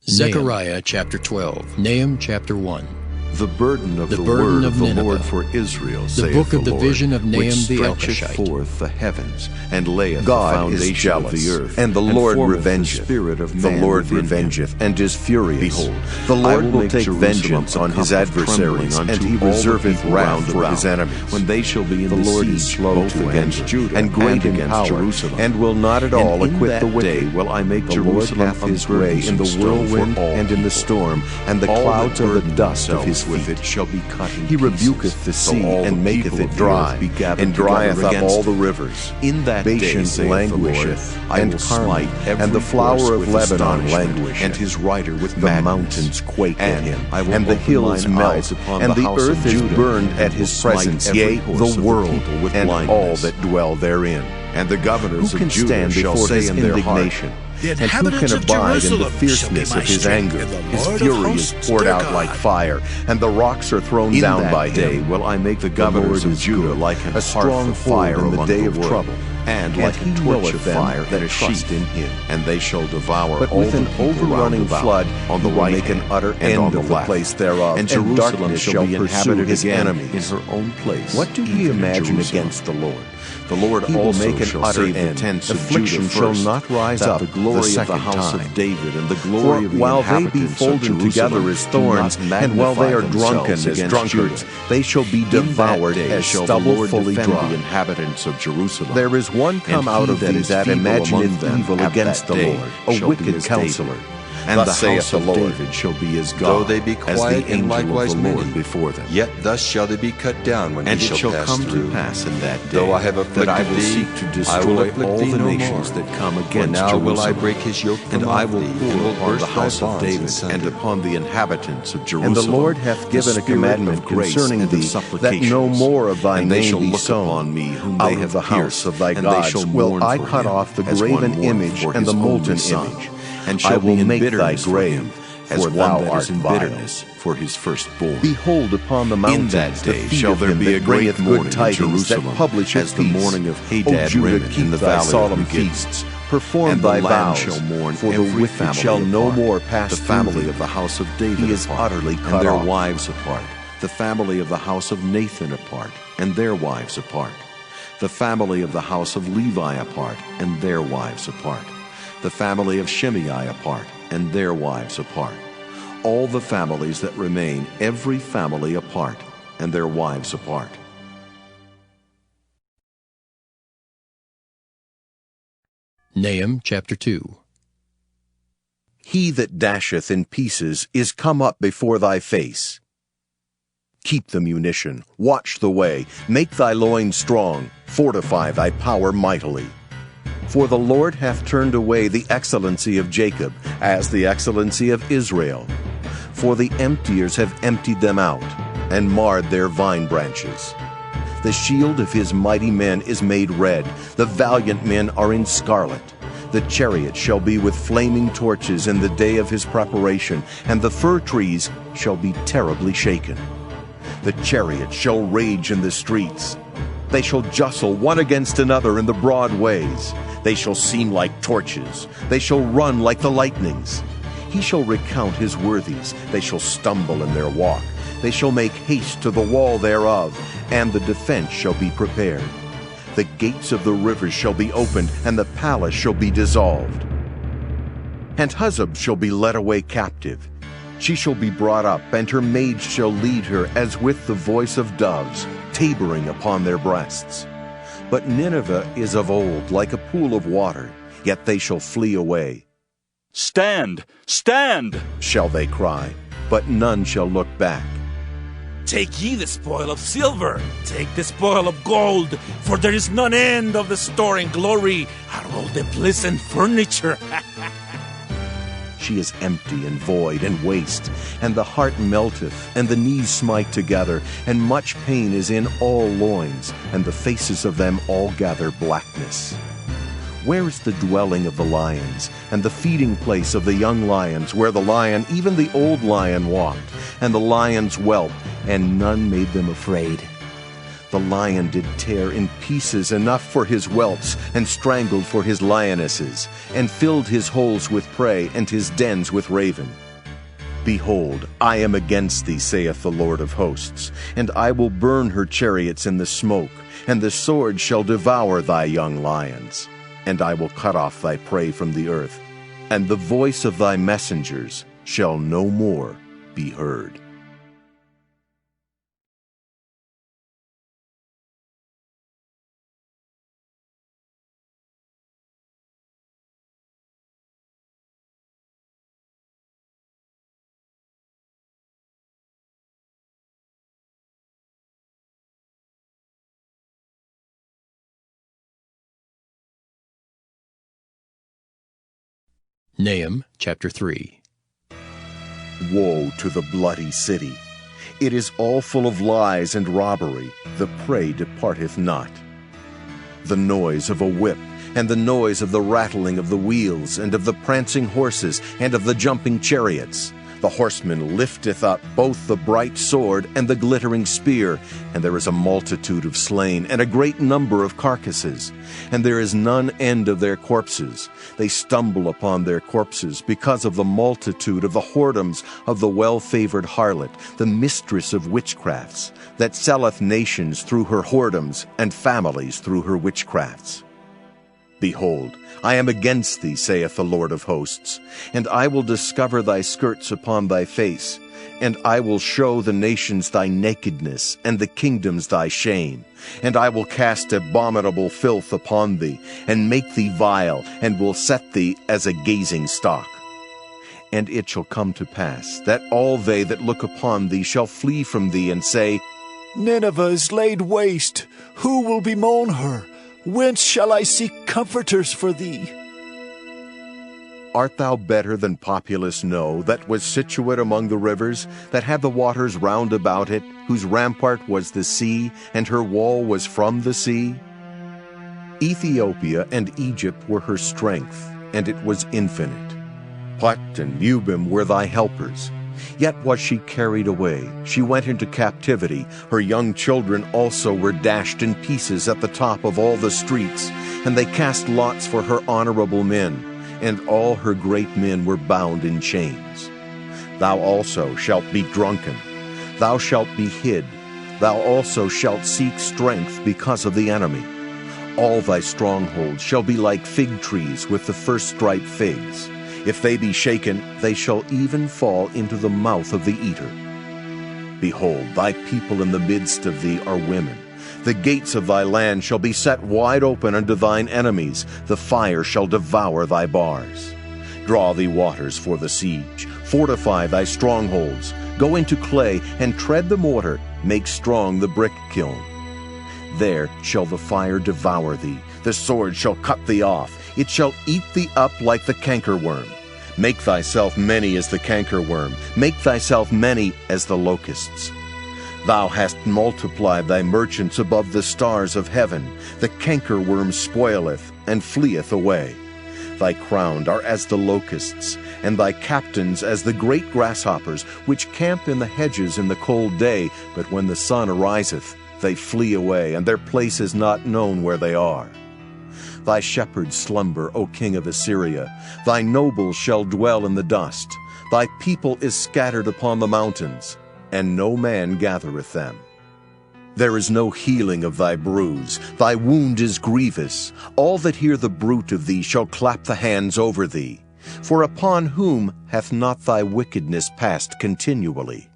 Zechariah chapter 12. Nahum chapter 1. The burden of the burden word of of the Nineveh. Lord for Israel, The saith book of the Lord, vision of Nahum which the stretcheth Elkoshite. forth the heavens, and layeth God the foundation is jealous, of the earth, and the Lord formeth revengeth. the spirit of The man Lord within him. revengeth, and is furious. Behold, the I Lord will make take Jerusalem vengeance a on his cup of trembling adversaries, unto and he all the reserveth people wrath round for about. his enemies. When they shall be in The the Lord is siege slow both to against anger, Judah and great in against power, Jerusalem. and will not at all And in acquit that the wicked. day will I make The Lord Jerusalem hath a his way in the burdensome stone for whirlwind all and in the people. storm, and the All clouds that of the burden dust of his themselves with feet. it shall be cut in He pieces. rebuketh the So sea, all and the maketh people it of the dry, earth be gathered and drieth together up against all the it. rivers. In that day, Bashan saith the Lord, languisheth, I and will Carmel, smite every and the flower horse of with Lebanon astonishment, languisheth. and his rider with The madness. mountains quake at And him, I will and the open hills mine melt, eyes upon and the the house of earth is Judah, burned and at will his smite presence, every yea, horse the of the world, people with and all blindness. that dwell therein. And the governors Who can of Judah stand shall before say his in their heart, indignation? The And who inhabitants can of abide in the Jerusalem fierceness shall be of my his strength, anger? and the His Lord of fury is hosts poured their out God. like fire, and the rocks are thrown in down that by day him. will I make the The governors Lord of is Judah good, like an a hearth strong of fire hold in the among day the of wood, trouble. and And like he a torch knoweth of them fire that in a trust sheet. in him. And they shall devour But all with the an people round overrunning about, flood on the he will right make an hand utter and end on the of the left. place thereof, And and Jerusalem darkness shall shall be pursue inhabited his again enemies. in her own place. What do ye even imagine Jerusalem. against the Lord? The Lord He will also make an shall utter save the end. tents of Affliction Judah shall first, not rise that up the glory the of the second house time. of David and the For glory of the while they be inhabitants of folded Jerusalem together as thorns, do not and while they are magnify drunken themselves as against drunkards, Judah. they shall be In devoured that day as shall the stubble Lord fully defend dry. the inhabitants of Jerusalem. There is one come And out he of that thee is that feeble imagineth among them evil at against that the day Lord, shall a be wicked as counselor. David. And Thus the saith house the of Lord. David shall be as God, Though they be as quiet the and angel likewise of the Lord many, before them. Yet thus shall they be cut down when And he it shall shall pass come through. to pass in that day Though I have that I afflicted will thee, seek to I will destroy afflict all thee the no nations more. that come For against now Jerusalem. will I break his yoke And from I off will thee, pull and will upon burst the thy house of bonds in David sunder. and upon the inhabitants of Jerusalem. And the Lord hath the given a spirit commandment of grace concerning and of thee, that supplications. no more of thy And they name shall be look sown. upon me whom Out they of have the house pierced, of thy and they gods shall will mourn I for cut him, off the as one graven mourneth image for and the his molten only son, image. and I shall will be in make thy bitterness for grave, him, for as thou one that art is in vile. bitterness for his firstborn. Behold, upon the mountains In that the day feet shall of there him be a that great bringeth mourning good in tidings, that Jerusalem, publisheth as the peace. mourning of O Hadad Judah, Rimmon keep in the thy valley of solemn Megiddo. feasts, perform And the thy land vows, shall mourn for the every wicked family shall no apart. more pass The through family thee. of the house of David He is apart, utterly and cut their off. wives apart. The family of the house of Nathan apart, and their wives apart. The family of the house of Levi apart, and their wives apart. The family of Shimei apart, and their wives apart. All the families that remain, every family apart, and their wives apart. Nahum chapter 2. He that dasheth in pieces is come up before thy face. Keep the munition, watch the way, make thy loins strong, fortify thy power mightily. For the Lord hath turned away the excellency of Jacob, as the excellency of Israel. For the emptiers have emptied them out, and marred their vine branches. The shield of his mighty men is made red, the valiant men are in scarlet. The chariot shall be with flaming torches in the day of his preparation, and the fir trees shall be terribly shaken. The chariot shall rage in the streets. They shall jostle one against another in the broad ways. They shall seem like torches. They shall run like the lightnings. He shall recount his worthies. They shall stumble in their walk. They shall make haste to the wall thereof, and the defense shall be prepared. The gates of the rivers shall be opened, and the palace shall be dissolved. And Huzzab shall be led away captive. She shall be brought up, and her maids shall lead her as with the voice of doves, tabering upon their breasts. But Nineveh is of old, like a pool of water, yet they shall flee away. Stand! Stand! Shall they cry, but none shall look back. Take ye the spoil of silver, take the spoil of gold, for there is none end of the store in glory, are all the pleasant furniture. She is empty and void and waste, and the heart melteth, and the knees smite together, and much pain is in all loins, and the faces of them all gather blackness. Where is the dwelling of the lions, and the feeding place of the young lions, where the lion, even the old lion, walked, and the lions whelped, and none made them afraid? The lion did tear in pieces enough for his whelps, and strangled for his lionesses, and filled his holes with prey, and his dens with raven. Behold, I am against thee, saith the Lord of hosts, and I will burn her chariots in the smoke, and the sword shall devour thy young lions. And I will cut off thy prey from the earth, and the voice of thy messengers shall no more be heard. Nahum chapter 3. Woe to the bloody city! It is all full of lies and robbery, the prey departeth not. The noise of a whip, and the noise of the rattling of the wheels, and of the prancing horses, and of the jumping chariots. The horseman lifteth up both the bright sword and the glittering spear, and there is a multitude of slain, and a great number of carcasses. And there is none end of their corpses. They stumble upon their corpses, because of the multitude of the whoredoms of the well-favored harlot, the mistress of witchcrafts, that selleth nations through her whoredoms, and families through her witchcrafts. Behold, I am against thee, saith the Lord of hosts, and I will discover thy skirts upon thy face, and I will show the nations thy nakedness, and the kingdoms thy shame, and I will cast abominable filth upon thee, and make thee vile, and will set thee as a gazing stock. And it shall come to pass, that all they that look upon thee shall flee from thee, and say, Nineveh is laid waste. Who will bemoan her? Whence shall I seek comforters for thee? Art thou better than Populus No, that was situate among the rivers, that had the waters round about it, whose rampart was the sea, and her wall was from the sea? Ethiopia and Egypt were her strength, and it was infinite. Put and Lubim were thy helpers. Yet was she carried away. She went into captivity. Her young children also were dashed in pieces at the top of all the streets, and they cast lots for her honorable men, and all her great men were bound in chains. Thou also shalt be drunken. Thou shalt be hid. Thou also shalt seek strength because of the enemy. All thy strongholds shall be like fig trees with the first ripe figs. If they be shaken, they shall even fall into the mouth of the eater. Behold, thy people in the midst of thee are women. The gates of thy land shall be set wide open unto thine enemies. The fire shall devour thy bars. Draw thee waters for the siege. Fortify thy strongholds. Go into clay, and tread the mortar. Make strong the brick kiln. There shall the fire devour thee. The sword shall cut thee off. It shall eat thee up like the cankerworm. Make thyself many as the cankerworm. Make thyself many as the locusts. Thou hast multiplied thy merchants above the stars of heaven. The cankerworm spoileth, and fleeth away. Thy crowned are as the locusts, and thy captains as the great grasshoppers, which camp in the hedges in the cold day, but when the sun ariseth, they flee away, and their place is not known where they are. Thy shepherds slumber, O king of Assyria. Thy nobles shall dwell in the dust. Thy people is scattered upon the mountains, and no man gathereth them. There is no healing of thy bruise. Thy wound is grievous. All that hear the bruit of thee shall clap the hands over thee. For upon whom hath not thy wickedness passed continually?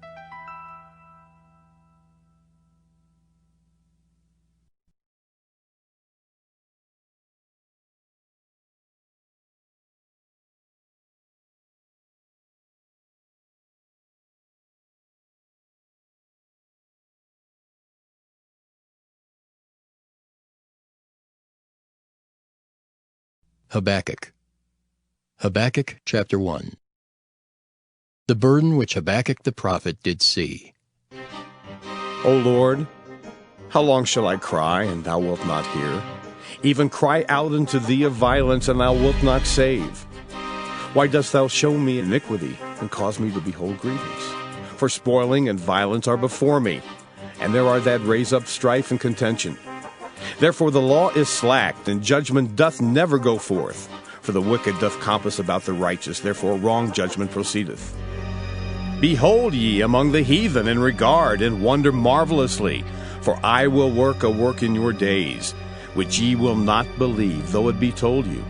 Habakkuk chapter 1. The burden which Habakkuk the prophet did see. O Lord, how long shall I cry, and thou wilt not hear? Even cry out unto thee of violence, and thou wilt not save. Why dost thou show me iniquity, and cause me to behold grievance? For spoiling and violence are before me, and there are that raise up strife and contention. Therefore the law is slacked, and judgment doth never go forth. For the wicked doth compass about the righteous, therefore wrong judgment proceedeth. Behold ye among the heathen, and regard, and wonder marvelously. For I will work a work in your days, which ye will not believe, though it be told you.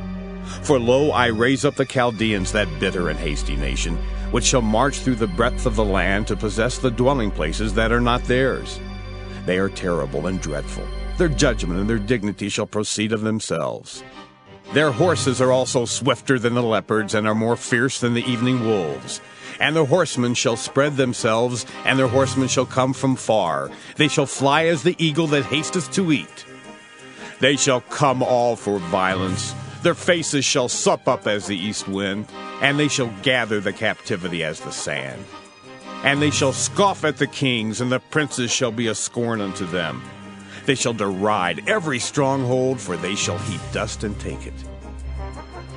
For lo, I raise up the Chaldeans, that bitter and hasty nation, which shall march through the breadth of the land to possess the dwelling places that are not theirs. They are terrible and dreadful. Their judgment and their dignity shall proceed of themselves. Their horses are also swifter than the leopards, and are more fierce than the evening wolves. And their horsemen shall spread themselves, and their horsemen shall come from far. They shall fly as the eagle that hasteth to eat. They shall come all for violence. Their faces shall sup up as the east wind, and they shall gather the captivity as the sand. And they shall scoff at the kings, and the princes shall be a scorn unto them. They shall deride every stronghold, for they shall heap dust and take it.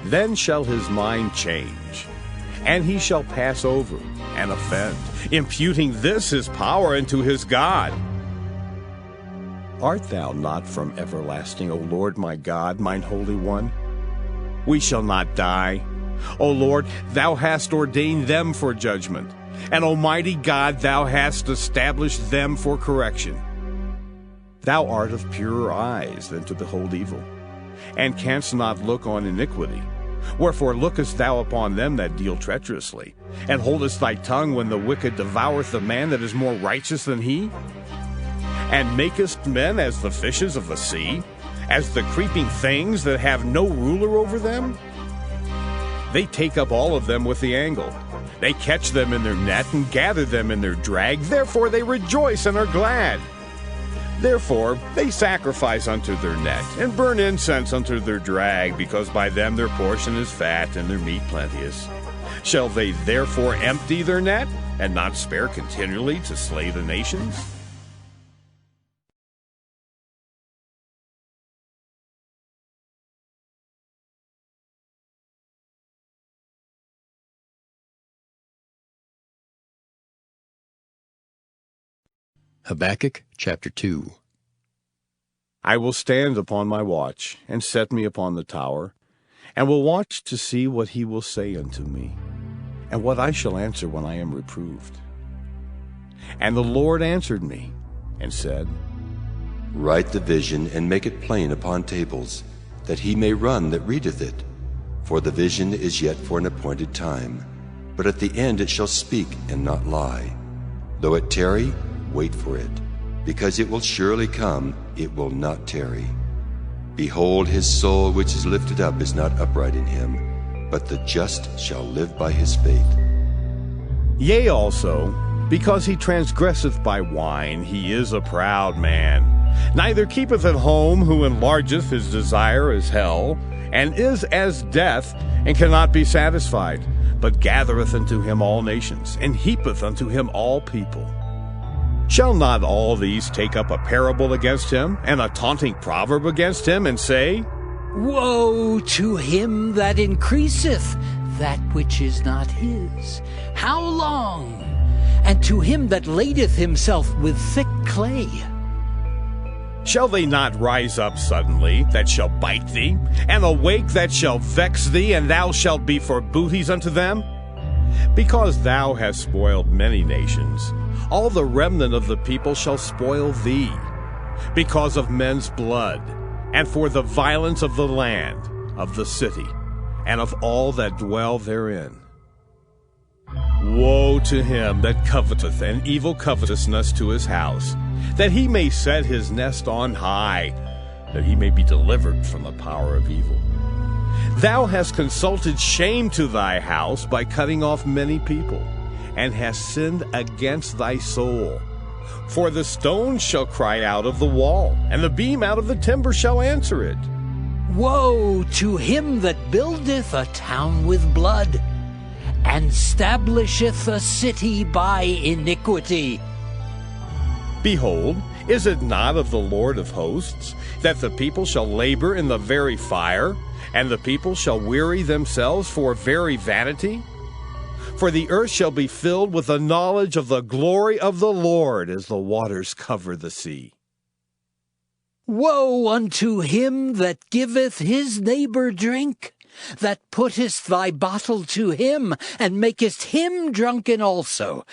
Then shall his mind change, and he shall pass over and offend, imputing this his power unto his God. Art thou not from everlasting, O Lord my God, mine Holy One? We shall not die. O Lord, thou hast ordained them for judgment, and Almighty God, thou hast established them for correction. Thou art of purer eyes than to behold evil, and canst not look on iniquity. Wherefore lookest thou upon them that deal treacherously, and holdest thy tongue when the wicked devoureth the man that is more righteous than he? And makest men as the fishes of the sea, as the creeping things that have no ruler over them? They take up all of them with the angle. They catch them in their net, and gather them in their drag. Therefore they rejoice and are glad. Therefore they sacrifice unto their net, and burn incense unto their drag, because by them their portion is fat, and their meat plenteous. Shall they therefore empty their net, and not spare continually to slay the nations? Habakkuk chapter 2. I will stand upon my watch, and set me upon the tower, and will watch to see what he will say unto me, and what I shall answer when I am reproved. And the Lord answered me, and said, Write the vision, and make it plain upon tables, that he may run that readeth it. For the vision is yet for an appointed time, but at the end it shall speak and not lie. Though it tarry, wait for it, because it will surely come, it will not tarry. Behold, his soul which is lifted up is not upright in him, but the just shall live by his faith. Yea, also, because he transgresseth by wine, he is a proud man. Neither keepeth at home, who enlargeth his desire as hell, and is as death, and cannot be satisfied, but gathereth unto him all nations, and heapeth unto him all people. Shall not all these take up a parable against him, and a taunting proverb against him, and say, Woe to him that increaseth that which is not his! How long? And to him that ladeth himself with thick clay. Shall they not rise up suddenly, that shall bite thee, and awake that shall vex thee, and thou shalt be for booties unto them? Because thou hast spoiled many nations, all the remnant of the people shall spoil thee, because of men's blood, and for the violence of the land, of the city, and of all that dwell therein. Woe to him that coveteth an evil covetousness to his house, that he may set his nest on high, that he may be delivered from the power of evil. Thou hast consulted shame to thy house by cutting off many people, and hast sinned against thy soul. For the stone shall cry out of the wall, and the beam out of the timber shall answer it. Woe to him that buildeth a town with blood, and stablisheth a city by iniquity. Behold, is it not of the Lord of hosts, that the people shall labor in the very fire, and the people shall weary themselves for very vanity? For the earth shall be filled with the knowledge of the glory of the Lord as the waters cover the sea. Woe unto him that giveth his neighbor drink, that puttest thy bottle to him, and makest him drunken also,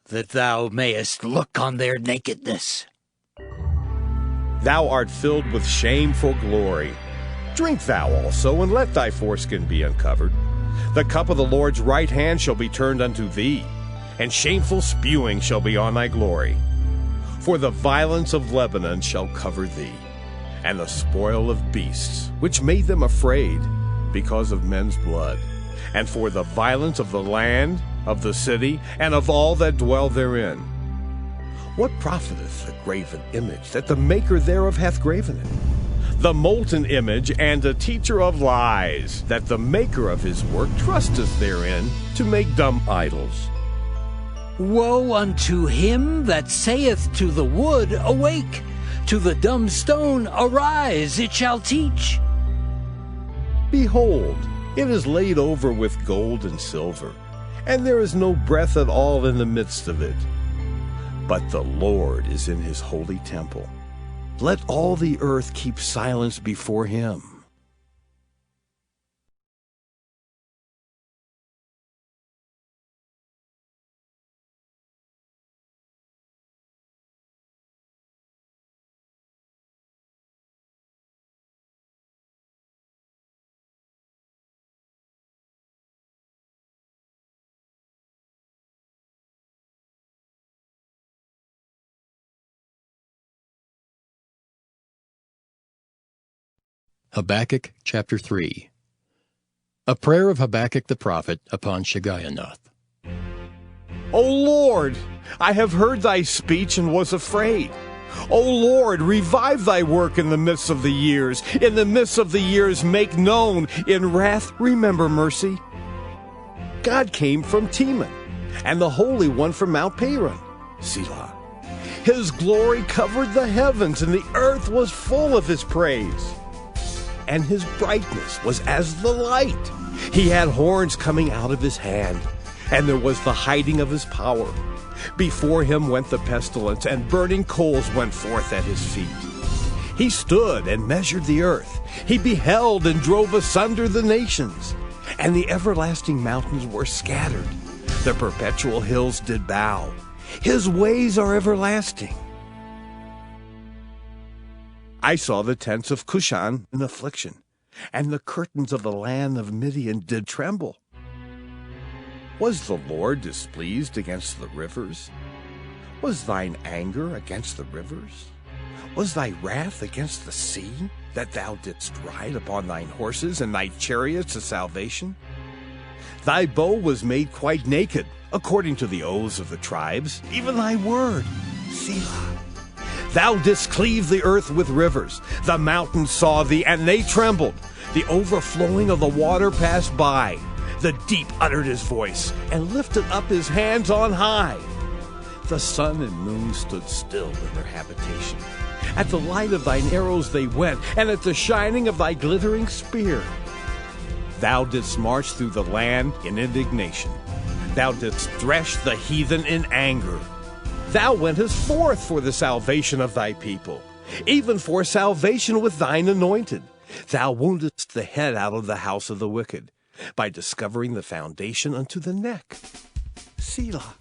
that thou mayest look on their nakedness. Thou art filled with shameful glory. Drink thou also, and let thy foreskin be uncovered. The cup of the Lord's right hand shall be turned unto thee, and shameful spewing shall be on thy glory. For the violence of Lebanon shall cover thee, and the spoil of beasts, which made them afraid, because of men's blood, and for the violence of the land, of the city, and of all that dwell therein. What profiteth the graven image, that the maker thereof hath graven it? The molten image and a teacher of lies, that the maker of his work trusteth therein, to make dumb idols. Woe unto him that saith to the wood, Awake! To the dumb stone, Arise, it shall teach. Behold, it is laid over with gold and silver, and there is no breath at all in the midst of it. But the Lord is in his holy temple. Let all the earth keep silence before him. Habakkuk chapter 3. A prayer of Habakkuk the prophet upon Shigionoth. O Lord, I have heard thy speech and was afraid. O Lord, revive thy work in the midst of the years. In the midst of the years make known. In wrath remember mercy. God came from Teman, and the Holy One from Mount Paran. Selah. His glory covered the heavens, and the earth was full of his praise. And his brightness was as the light. He had horns coming out of his hand, and there was the hiding of his power. Before him went the pestilence, and burning coals went forth at his feet. He stood and measured the earth. He beheld and drove asunder the nations. And the everlasting mountains were scattered. The perpetual hills did bow. His ways are everlasting. I saw the tents of Cushan in affliction, and the curtains of the land of Midian did tremble. Was the Lord displeased against the rivers? Was thine anger against the rivers? Was thy wrath against the sea, that thou didst ride upon thine horses and thy chariots of salvation? Thy bow was made quite naked, according to the oaths of the tribes, even thy word, Selah. Thou didst cleave the earth with rivers. The mountains saw thee, and they trembled. The overflowing of the water passed by. The deep uttered his voice, and lifted up his hands on high. The sun and moon stood still in their habitation. At the light of thine arrows they went, and at the shining of thy glittering spear. Thou didst march through the land in indignation. Thou didst thresh the heathen in anger. Thou wentest forth for the salvation of thy people, even for salvation with thine anointed. Thou woundedst the head out of the house of the wicked, by discovering the foundation unto the neck. Selah.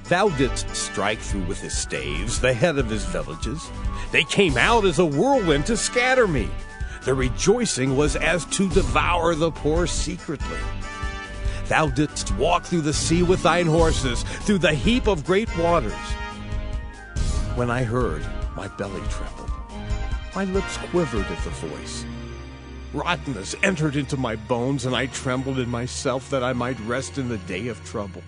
Thou didst strike through with his staves the head of his villages. They came out as a whirlwind to scatter me. The rejoicing was as to devour the poor secretly. Thou didst walk through the sea with thine horses, through the heap of great waters. When I heard, my belly trembled. My lips quivered at the voice. Rottenness entered into my bones, and I trembled in myself that I might rest in the day of trouble.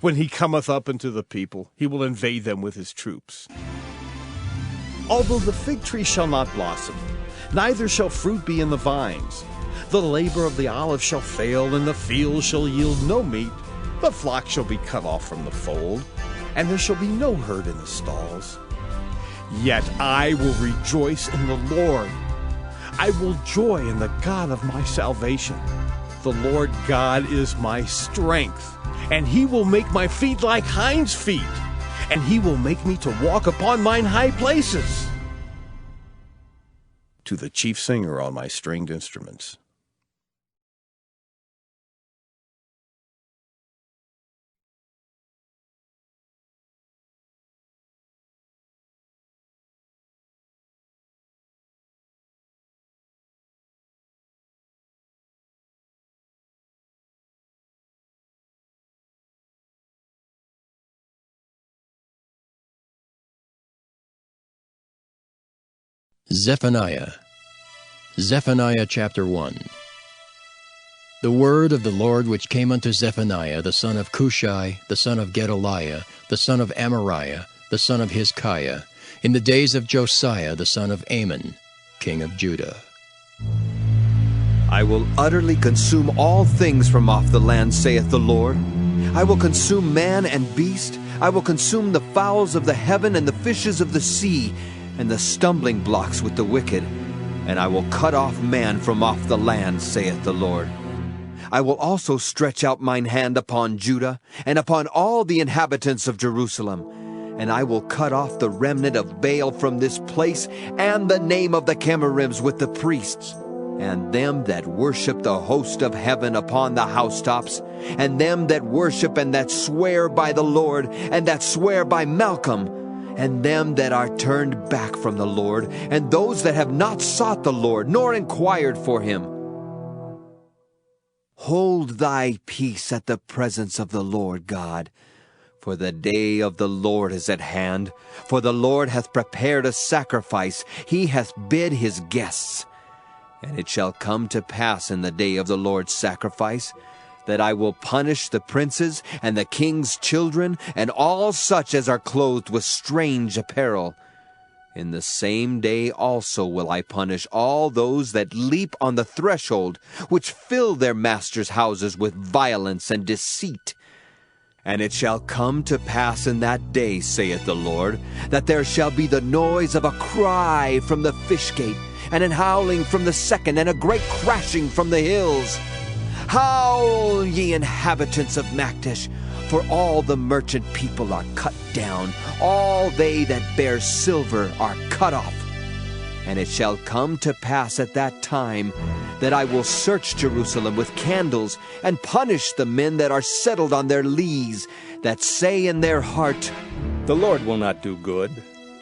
When he cometh up unto the people, he will invade them with his troops. Although the fig tree shall not blossom, neither shall fruit be in the vines, the labor of the olive shall fail, and the field shall yield no meat. The flock shall be cut off from the fold, and there shall be no herd in the stalls. Yet I will rejoice in the Lord. I will joy in the God of my salvation. The Lord God is my strength, and he will make my feet like hinds' feet, and he will make me to walk upon mine high places. To the chief singer on my stringed instruments. Zephaniah. Zephaniah chapter 1. The word of the Lord which came unto Zephaniah the son of Cushai, the son of Gedaliah, the son of Amariah, the son of Hizkiah, in the days of Josiah the son of Amon, king of Judah. I will utterly consume all things from off the land, saith the Lord. I will consume man and beast. I will consume the fowls of the heaven and the fishes of the sea, and the stumbling blocks with the wicked. And I will cut off man from off the land, saith the Lord. I will also stretch out mine hand upon Judah, and upon all the inhabitants of Jerusalem. And I will cut off the remnant of Baal from this place, and the name of the Chemarims with the priests, and them that worship the host of heaven upon the housetops, and them that worship and that swear by the Lord, and that swear by Malcolm, and them that are turned back from the Lord, and those that have not sought the Lord, nor inquired for him. Hold thy peace at the presence of the Lord God, for the day of the Lord is at hand. For the Lord hath prepared a sacrifice, he hath bid his guests. And it shall come to pass in the day of the Lord's sacrifice, that I will punish the princes and the king's children, and all such as are clothed with strange apparel. In the same day also will I punish all those that leap on the threshold, which fill their masters' houses with violence and deceit. And it shall come to pass in that day, saith the Lord, that there shall be the noise of a cry from the fish gate, and an howling from the second, and a great crashing from the hills. Howl, ye inhabitants of Maktesh, for all the merchant people are cut down, all they that bear silver are cut off. And it shall come to pass at that time that I will search Jerusalem with candles, and punish the men that are settled on their lees, that say in their heart, The Lord will not do good,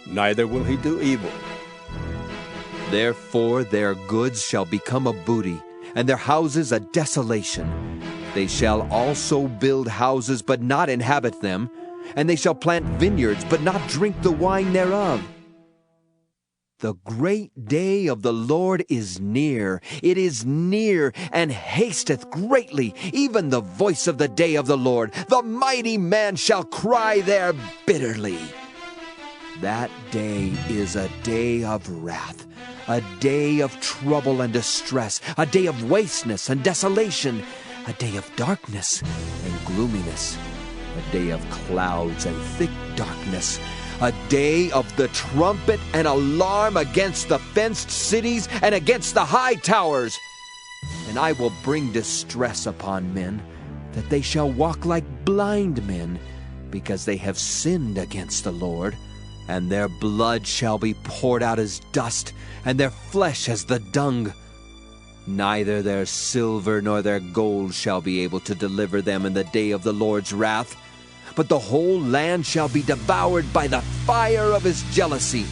neither will he do evil. Therefore their goods shall become a booty, and their houses a desolation. They shall also build houses, but not inhabit them, and they shall plant vineyards, but not drink the wine thereof. The great day of the Lord is near. It is near, and hasteth greatly, even the voice of the day of the Lord. The mighty man shall cry there bitterly. That day is a day of wrath, a day of trouble and distress, a day of wasteness and desolation, a day of darkness and gloominess, a day of clouds and thick darkness, a day of the trumpet and alarm against the fenced cities and against the high towers. And I will bring distress upon men, that they shall walk like blind men, because they have sinned against the Lord. And their blood shall be poured out as dust, and their flesh as the dung. Neither their silver nor their gold shall be able to deliver them in the day of the Lord's wrath. But the whole land shall be devoured by the fire of his jealousy.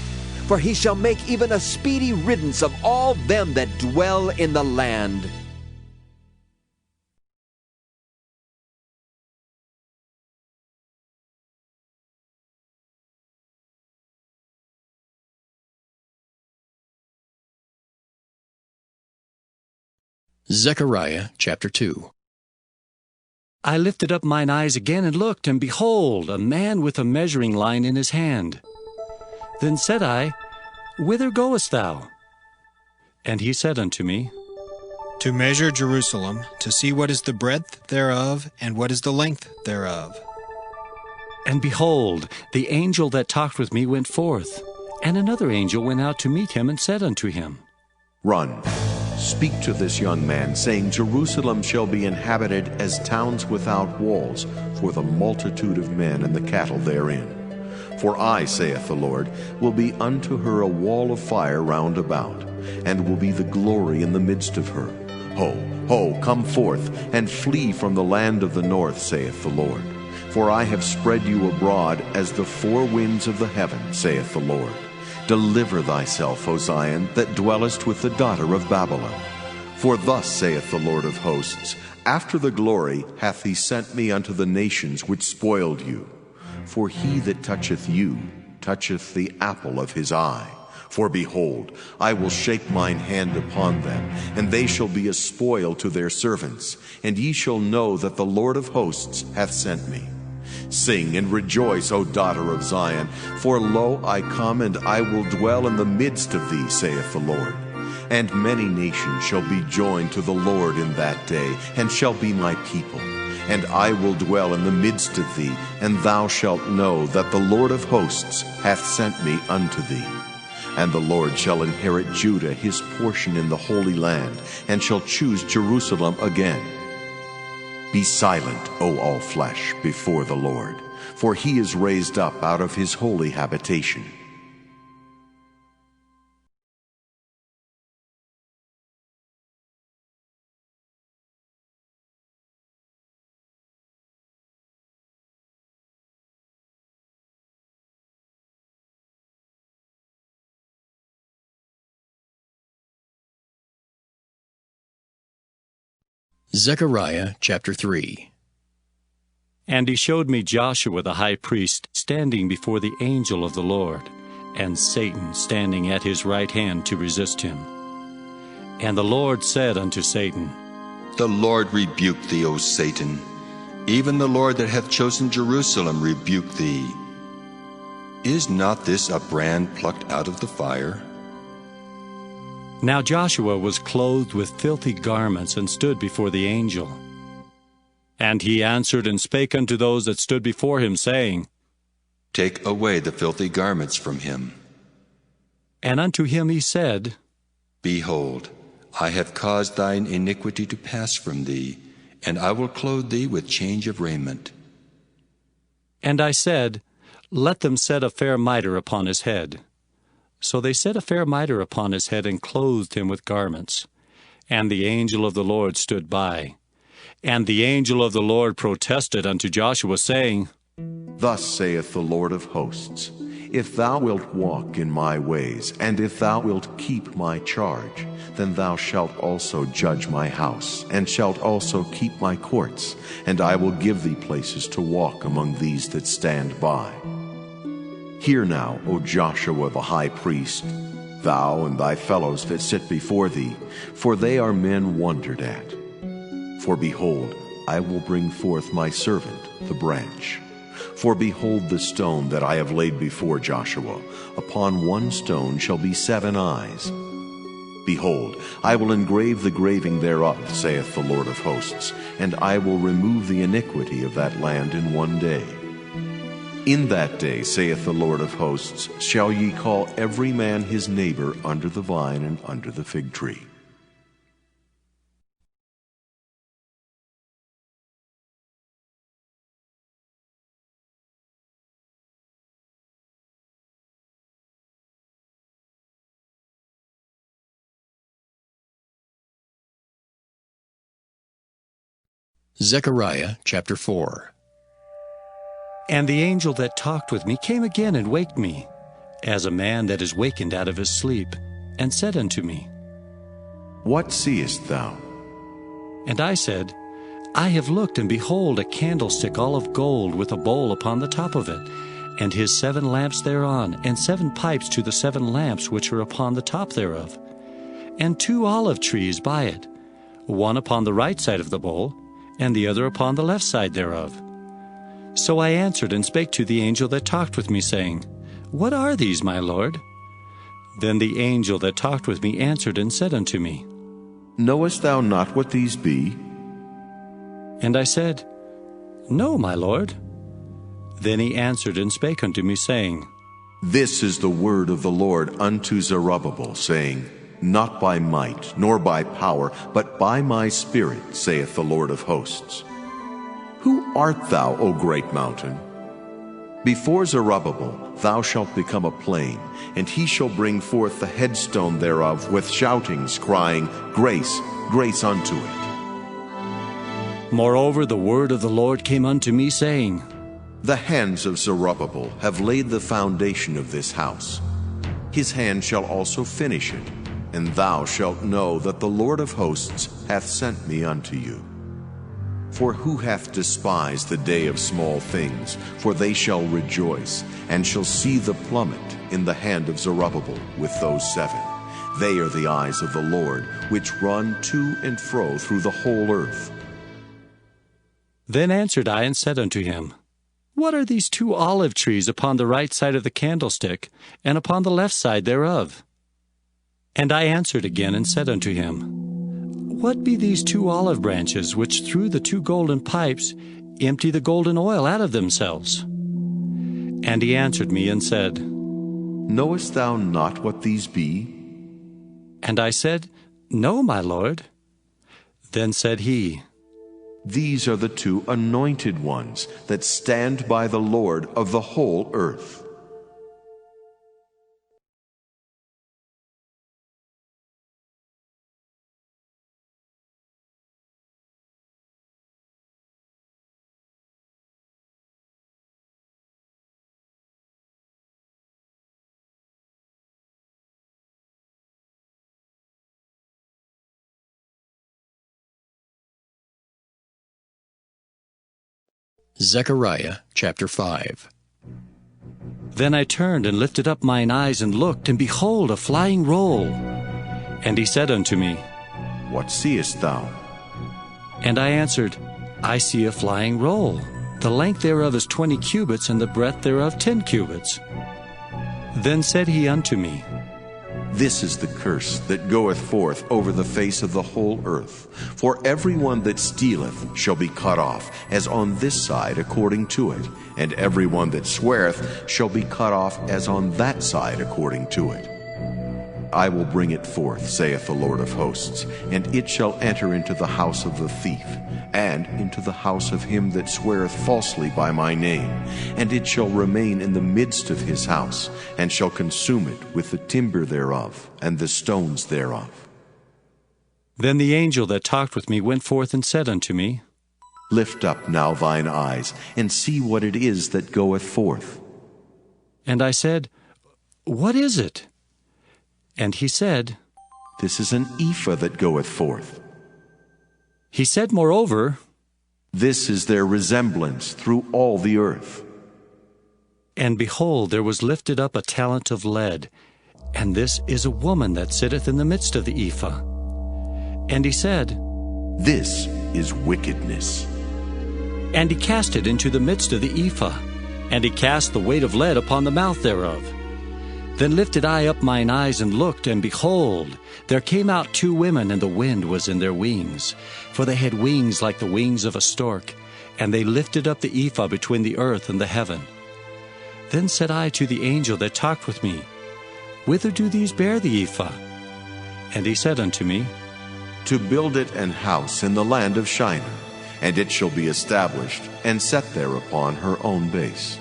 For he shall make even a speedy riddance of all them that dwell in the land. Zechariah chapter 2. I lifted up mine eyes again and looked, and behold, a man with a measuring line in his hand. Then said I, Whither goest thou? And he said unto me, To measure Jerusalem, to see what is the breadth thereof, and what is the length thereof. And behold, the angel that talked with me went forth, and another angel went out to meet him, and said unto him, Run, speak to this young man, saying, Jerusalem shall be inhabited as towns without walls, for the multitude of men and the cattle therein. For I, saith the Lord, will be unto her a wall of fire round about, and will be the glory in the midst of her. Ho, ho, come forth, and flee from the land of the north, saith the Lord. For I have spread you abroad as the four winds of the heaven, saith the Lord. Deliver thyself, O Zion, that dwellest with the daughter of Babylon. For thus saith the Lord of hosts, after the glory hath he sent me unto the nations which spoiled you. For he that toucheth you toucheth the apple of his eye. For behold, I will shake mine hand upon them, and they shall be a spoil to their servants, and ye shall know that the Lord of hosts hath sent me. Sing and rejoice, O daughter of Zion, for lo, I come, and I will dwell in the midst of thee, saith the Lord. And many nations shall be joined to the Lord in that day, and shall be my people. And I will dwell in the midst of thee, and thou shalt know that the Lord of hosts hath sent me unto thee. And the Lord shall inherit Judah his portion in the Holy Land, and shall choose Jerusalem again. Be silent, O all flesh, before the Lord, for he is raised up out of his holy habitation. Zechariah chapter 3. And he showed me Joshua the high priest standing before the angel of the Lord, and Satan standing at his right hand to resist him. And the Lord said unto Satan, The Lord rebuke thee, O Satan. Even the Lord that hath chosen Jerusalem rebuke thee. Is not this a brand plucked out of the fire? Now Joshua was clothed with filthy garments, and stood before the angel. And he answered and spake unto those that stood before him, saying, Take away the filthy garments from him. And unto him he said, Behold, I have caused thine iniquity to pass from thee, and I will clothe thee with change of raiment. And I said, Let them set a fair mitre upon his head. So they set a fair mitre upon his head, and clothed him with garments. And the angel of the Lord stood by. And the angel of the Lord protested unto Joshua, saying, Thus saith the Lord of hosts, If thou wilt walk in my ways, and if thou wilt keep my charge, then thou shalt also judge my house, and shalt also keep my courts, and I will give thee places to walk among these that stand by. Hear now, O Joshua the high priest, thou and thy fellows that sit before thee, for they are men wondered at. For behold, I will bring forth my servant, the branch. For behold the stone that I have laid before Joshua. Upon one stone shall be 7 eyes. Behold, I will engrave the graving thereof, saith the Lord of hosts, and I will remove the iniquity of that land in one day. In that day, saith the Lord of hosts, shall ye call every man his neighbor under the vine and under the fig tree. Zechariah chapter 4. And the angel that talked with me came again and waked me, as a man that is wakened out of his sleep, and said unto me, What seest thou? And I said, I have looked, and behold, a candlestick all of gold, with a bowl upon the top of it, and his 7 lamps thereon, and 7 pipes to the 7 lamps which are upon the top thereof, and 2 olive trees by it, one upon the right side of the bowl, and the other upon the left side thereof. So I answered and spake to the angel that talked with me, saying, What are these, my Lord? Then the angel that talked with me answered and said unto me, Knowest thou not what these be? And I said, No, my Lord. Then he answered and spake unto me, saying, This is the word of the Lord unto Zerubbabel, saying, not by might, nor by power, but by my Spirit, saith the Lord of hosts. Who art thou, O great mountain? Before Zerubbabel thou shalt become a plain, and he shall bring forth the headstone thereof with shoutings, crying, Grace, grace unto it. Moreover, the word of the Lord came unto me, saying, The hands of Zerubbabel have laid the foundation of this house. His hand shall also finish it, and thou shalt know that the Lord of hosts hath sent me unto you. For who hath despised the day of small things? For they shall rejoice, and shall see the plummet in the hand of Zerubbabel with those 7. They are the eyes of the Lord, which run to and fro through the whole earth. Then answered I and said unto him, What are these 2 olive trees upon the right side of the candlestick, and upon the left side thereof? And I answered again and said unto him, What be these 2 olive branches, which through the 2 golden pipes empty the golden oil out of themselves? And he answered me and said, Knowest thou not what these be? And I said, No, my Lord. Then said he, These are the 2 anointed ones that stand by the Lord of the whole earth. Zechariah chapter 5. Then I turned and lifted up mine eyes and looked, and behold, a flying roll. And he said unto me, What seest thou? And I answered, I see a flying roll. The length thereof is 20 cubits, and the breadth thereof 10 cubits. Then said he unto me, This is the curse that goeth forth over the face of the whole earth. For every one that stealeth shall be cut off, as on this side according to it, and every one that sweareth shall be cut off, as on that side according to it. I will bring it forth, saith the Lord of hosts, and it shall enter into the house of the thief, and into the house of him that sweareth falsely by my name, and it shall remain in the midst of his house, and shall consume it with the timber thereof, and the stones thereof. Then the angel that talked with me went forth and said unto me, Lift up now thine eyes, and see what it is that goeth forth. And I said, What is it? And he said, This is an ephah that goeth forth. He said moreover, This is their resemblance through all the earth. And behold, there was lifted up a talent of lead, and this is a woman that sitteth in the midst of the ephah. And he said, This is wickedness. And he cast it into the midst of the ephah, and he cast the weight of lead upon the mouth thereof. Then lifted I up mine eyes and looked, and behold, there came out 2 women, and the wind was in their wings. For they had wings like the wings of a stork, and they lifted up the ephah between the earth and the heaven. Then said I to the angel that talked with me, Whither do these bear the ephah? And he said unto me, To build it an house in the land of Shinar, and it shall be established, and set there upon her own base.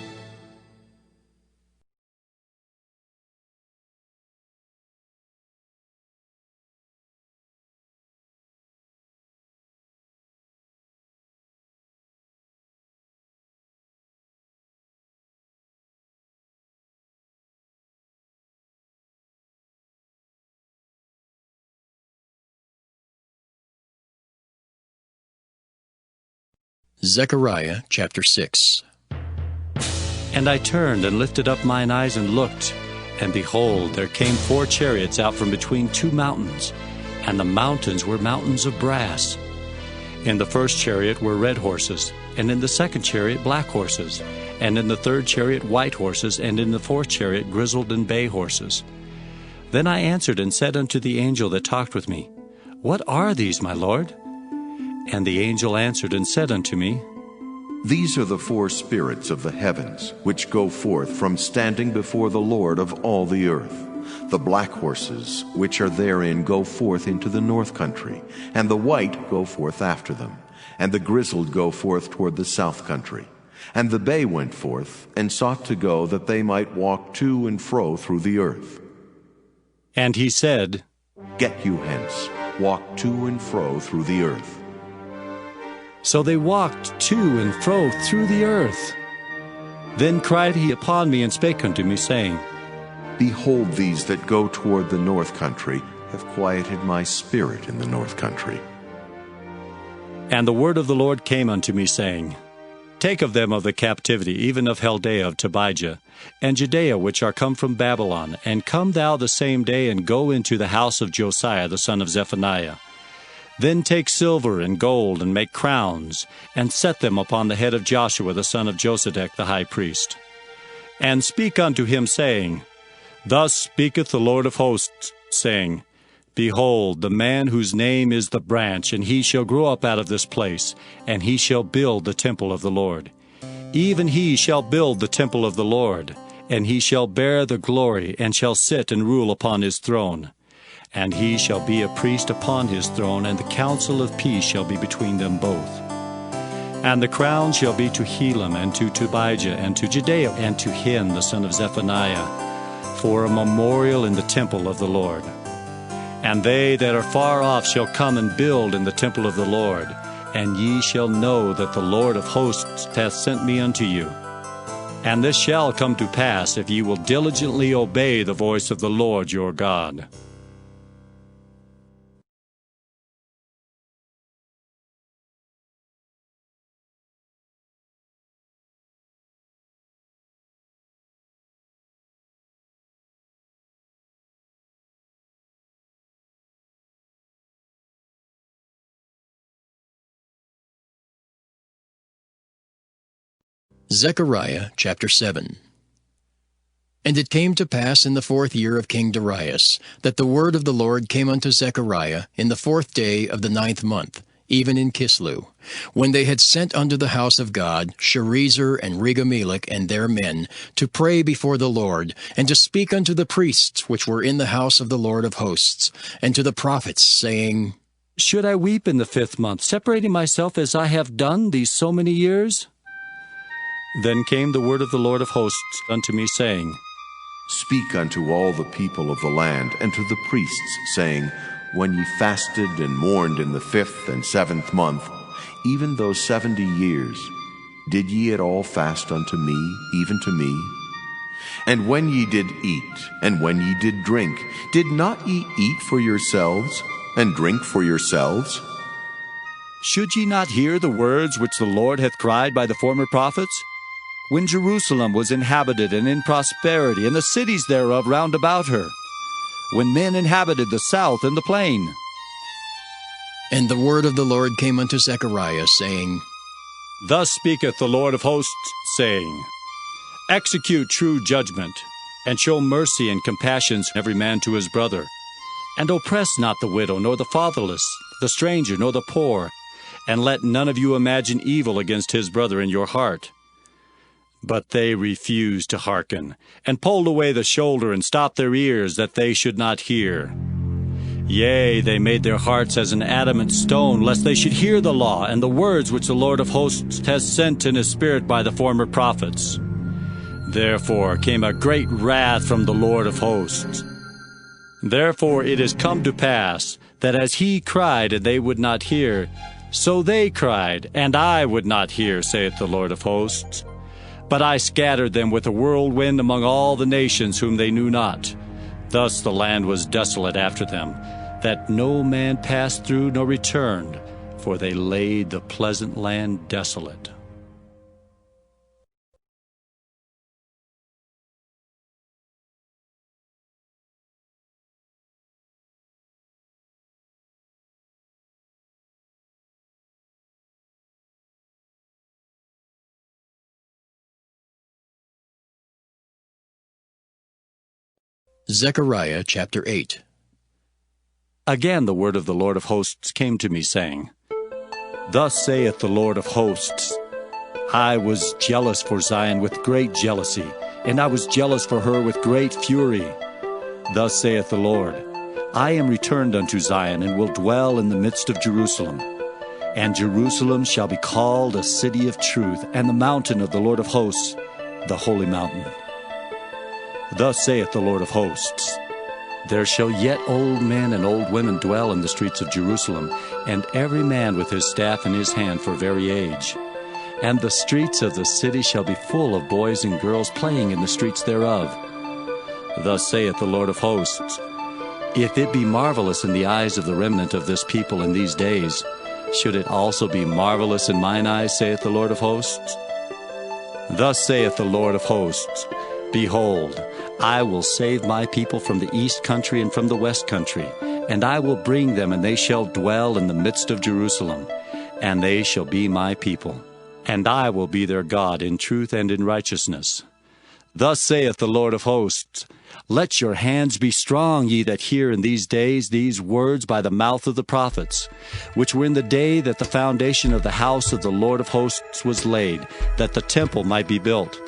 Zechariah chapter 6. And I turned and lifted up mine eyes and looked, and behold, there came 4 chariots out from between 2 mountains, and the mountains were mountains of brass. In the first chariot were red horses, and in the second chariot black horses, and in the third chariot white horses, and in the fourth chariot grizzled and bay horses. Then I answered and said unto the angel that talked with me, What are these, my Lord? And the angel answered and said unto me, These are the four spirits of the heavens, which go forth from standing before the Lord of all the earth. The black horses, which are therein, go forth into the north country, and the white go forth after them, and the grizzled go forth toward the south country. And the bay went forth, and sought to go, that they might walk to and fro through the earth. And he said, Get you hence, walk to and fro through the earth. So they walked to and fro through the earth. Then cried he upon me, and spake unto me, saying, Behold, these that go toward the north country have quieted my spirit in the north country. And the word of the Lord came unto me, saying, Take of them of the captivity, even of Chaldea of Tobijah, and Judea, which are come from Babylon, and come thou the same day, and go into the house of Josiah the son of Zephaniah. Then take silver and gold, and make crowns, and set them upon the head of Joshua the son of Josedech the high priest. And speak unto him, saying, Thus speaketh the Lord of hosts, saying, Behold, the man whose name is the branch, and he shall grow up out of this place, and he shall build the temple of the Lord. Even he shall build the temple of the Lord, and he shall bear the glory, and shall sit and rule upon his throne. And he shall be a priest upon his throne, and the counsel of peace shall be between them both. And the crown shall be to Helam, and to Tobijah, and to Judea, and to Hen the son of Zephaniah, for a memorial in the temple of the Lord. And they that are far off shall come and build in the temple of the Lord, and ye shall know that the Lord of hosts hath sent me unto you. And this shall come to pass, if ye will diligently obey the voice of the Lord your God. Zechariah chapter 7. And it came to pass in the 4th year of King Darius, that the word of the Lord came unto Zechariah in the 4th day of the 9th month, even in Kislew, when they had sent unto the house of God Sherezer and Regamelech and their men, to pray before the Lord, and to speak unto the priests which were in the house of the Lord of hosts, and to the prophets, saying, Should I weep in the 5th month, separating myself as I have done these so many years? Then came the word of the Lord of hosts unto me, saying, Speak unto all the people of the land, and to the priests, saying, When ye fasted and mourned in the 5th and 7th month, even those 70 years, did ye at all fast unto me, even to me? And when ye did eat, and when ye did drink, did not ye eat for yourselves, and drink for yourselves? Should ye not hear the words which the Lord hath cried by the former prophets? When Jerusalem was inhabited and in prosperity, and the cities thereof round about her, when men inhabited the south and the plain. And the word of the Lord came unto Zechariah, saying, Thus speaketh the Lord of hosts, saying, Execute true judgment, and show mercy and compassion every man to his brother, and oppress not the widow, nor the fatherless, the stranger, nor the poor, and let none of you imagine evil against his brother in your heart. But they refused to hearken, and pulled away the shoulder, and stopped their ears, that they should not hear. Yea, they made their hearts as an adamant stone, lest they should hear the law, and the words which the Lord of hosts has sent in his spirit by the former prophets. Therefore came a great wrath from the Lord of hosts. Therefore it is come to pass, that as he cried, and they would not hear, so they cried, and I would not hear, saith the Lord of hosts. But I scattered them with a whirlwind among all the nations whom they knew not. Thus the land was desolate after them, that no man passed through nor returned, for they laid the pleasant land desolate. Zechariah chapter 8. Again the word of the Lord of hosts came to me, saying, Thus saith the Lord of hosts, I was jealous for Zion with great jealousy, and I was jealous for her with great fury. Thus saith the Lord, I am returned unto Zion, and will dwell in the midst of Jerusalem. And Jerusalem shall be called a city of truth, and the mountain of the Lord of hosts, the holy mountain. Thus saith the Lord of hosts, there shall yet old men and old women dwell in the streets of Jerusalem, and every man with his staff in his hand for very age. And the streets of the city shall be full of boys and girls playing in the streets thereof. Thus saith the Lord of hosts, if it be marvelous in the eyes of the remnant of this people in these days, should it also be marvelous in mine eyes, saith the Lord of hosts? Thus saith the Lord of hosts, behold, I will save my people from the east country and from the west country, and I will bring them, and they shall dwell in the midst of Jerusalem, and they shall be my people, and I will be their God in truth and in righteousness. Thus saith the Lord of hosts, let your hands be strong, ye that hear in these days these words by the mouth of the prophets, which were in the day that the foundation of the house of the Lord of hosts was laid, that the temple might be built.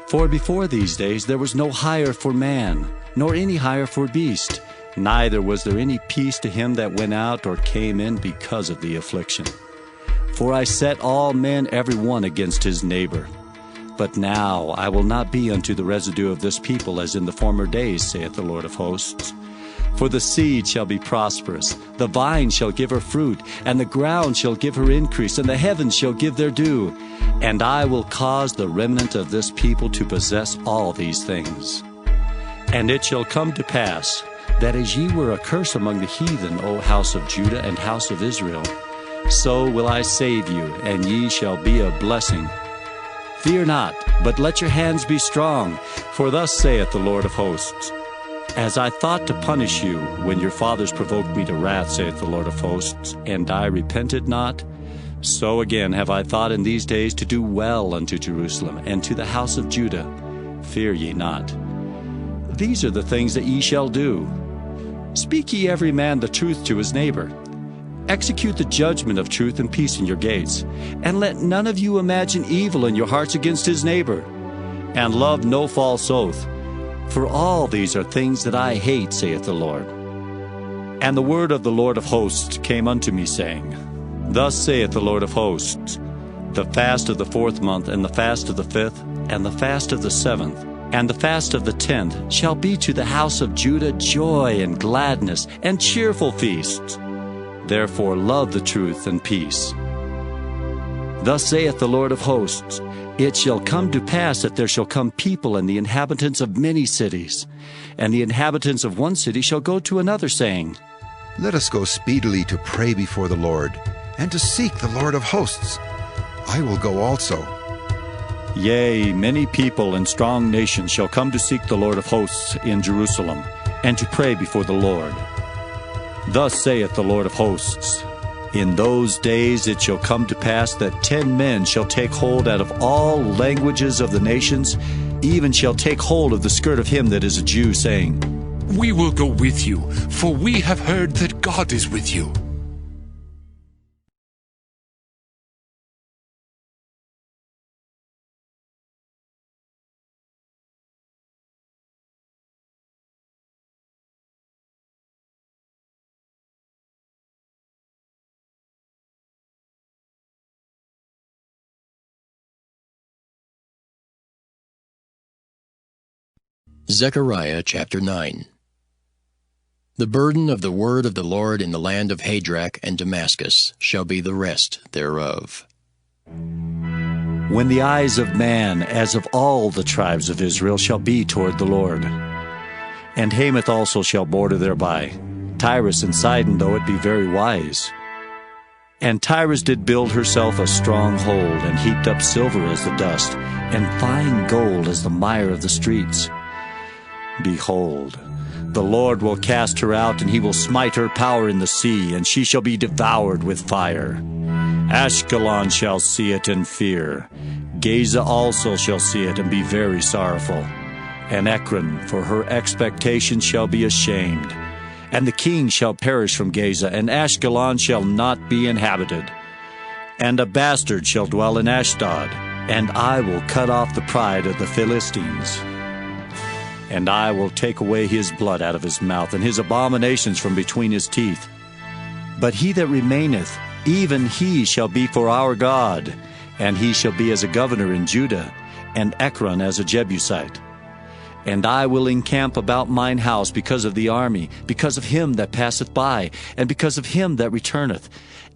For before these days there was no hire for man, nor any hire for beast, neither was there any peace to him that went out or came in because of the affliction. For I set all men every one against his neighbor. But now I will not be unto the residue of this people as in the former days, saith the Lord of hosts. For the seed shall be prosperous, the vine shall give her fruit, and the ground shall give her increase, and the heavens shall give their dew. And I will cause the remnant of this people to possess all these things. And it shall come to pass, that as ye were a curse among the heathen, O house of Judah and house of Israel, so will I save you, and ye shall be a blessing. Fear not, but let your hands be strong, for thus saith the Lord of hosts, as I thought to punish you when your fathers provoked me to wrath, saith the Lord of hosts, and I repented not, so again have I thought in these days to do well unto Jerusalem and to the house of Judah. Fear ye not. These are the things that ye shall do. Speak ye every man the truth to his neighbor. Execute the judgment of truth and peace in your gates, and let none of you imagine evil in your hearts against his neighbor, and love no false oath. For all these are things that I hate, saith the Lord. And the word of the Lord of hosts came unto me, saying, thus saith the Lord of hosts, the fast of the 4th month, and the fast of the 5th, and the fast of the 7th, and the fast of the 10th shall be to the house of Judah joy and gladness and cheerful feasts. Therefore love the truth and peace. Thus saith the Lord of hosts, it shall come to pass that there shall come people and the inhabitants of many cities, and the inhabitants of one city shall go to another, saying, let us go speedily to pray before the Lord, and to seek the Lord of hosts. I will go also. Yea, many people and strong nations shall come to seek the Lord of hosts in Jerusalem, and to pray before the Lord. Thus saith the Lord of hosts, in those days it shall come to pass that 10 men shall take hold out of all languages of the nations, even shall take hold of the skirt of him that is a Jew, saying, we will go with you, for we have heard that God is with you. Zechariah chapter 9. The burden of the word of the Lord in the land of Hadrach and Damascus shall be the rest thereof. When the eyes of man, as of all the tribes of Israel, shall be toward the Lord. And Hamath also shall border thereby, Tyrus and Sidon, though it be very wise. And Tyrus did build herself a strong hold, and heaped up silver as the dust, and fine gold as the mire of the streets. Behold, the Lord will cast her out, and he will smite her power in the sea, and she shall be devoured with fire. Ashkelon shall see it and fear. Gaza also shall see it and be very sorrowful. And Ekron, for her expectation, shall be ashamed. And the king shall perish from Gaza, and Ashkelon shall not be inhabited. And a bastard shall dwell in Ashdod. and I will cut off the pride of the Philistines. And I will take away his blood out of his mouth, and his abominations from between his teeth. But he that remaineth, even he shall be for our God, and he shall be as a governor in Judah, and Ekron as a Jebusite. And I will encamp about mine house because of the army, because of him that passeth by, and because of him that returneth.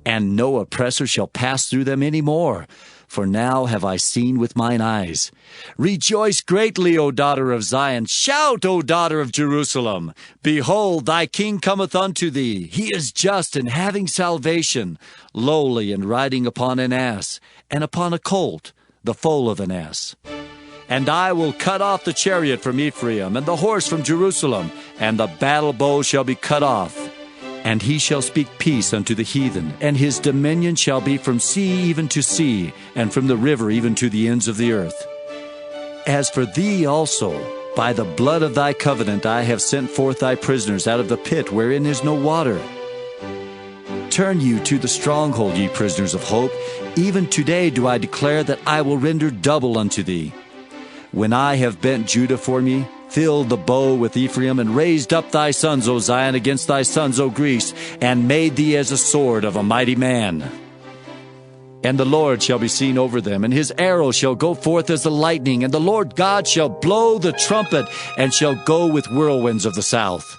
And no oppressor shall pass through them any more. For now have I seen with mine eyes. Rejoice greatly, O daughter of Zion. Shout, O daughter of Jerusalem. Behold, thy king cometh unto thee. He is just and having salvation, lowly and riding upon an ass, and upon a colt, the foal of an ass. And I will cut off the chariot from Ephraim, and the horse from Jerusalem, and the battle bow shall be cut off. And he shall speak peace unto the heathen, and his dominion shall be from sea even to sea, and from the river even to the ends of the earth. As for thee also, by the blood of thy covenant I have sent forth thy prisoners out of the pit wherein is no water. Turn you to the stronghold, ye prisoners of hope. Even today do I declare that I will render double unto thee. When I have bent Judah for me, filled the bow with Ephraim, and raised up thy sons, O Zion, against thy sons, O Greece, and made thee as a sword of a mighty man. And the Lord shall be seen over them, and his arrow shall go forth as the lightning, and the Lord God shall blow the trumpet, and shall go with whirlwinds of the south.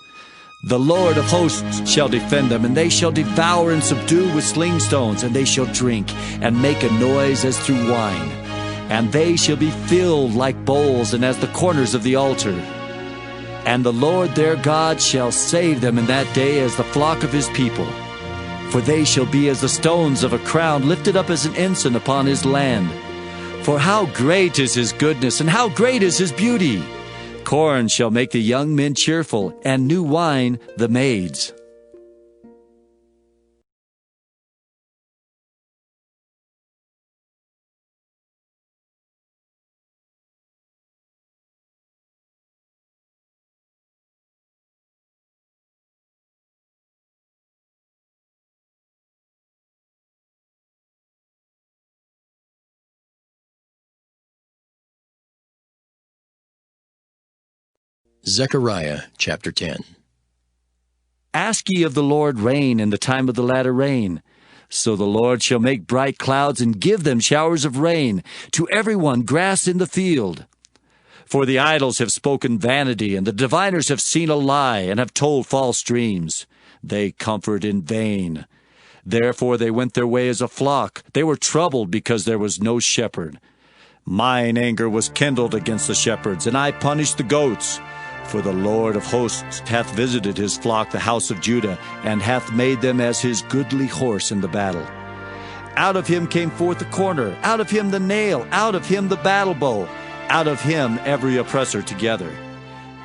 The Lord of hosts shall defend them, and they shall devour and subdue with slingstones, and they shall drink, and make a noise as through wine. And they shall be filled like bowls, and as the corners of the altar. And the Lord their God shall save them in that day as the flock of his people. For they shall be as the stones of a crown, lifted up as an ensign upon his land. For how great is his goodness, and how great is his beauty! Corn shall make the young men cheerful, and new wine the maids. Zechariah chapter 10. Ask ye of the Lord rain in the time of the latter rain. So the Lord shall make bright clouds, and give them showers of rain, to every one grass in the field. For the idols have spoken vanity, and the diviners have seen a lie, and have told false dreams. They comfort in vain. Therefore they went their way as a flock. They were troubled because there was no shepherd. Mine anger was kindled against the shepherds, and I punished the goats. For the Lord of hosts hath visited his flock, the house of Judah, and hath made them as his goodly horse in the battle. Out of him came forth the corner, out of him the nail, out of him the battle bow, out of him every oppressor together.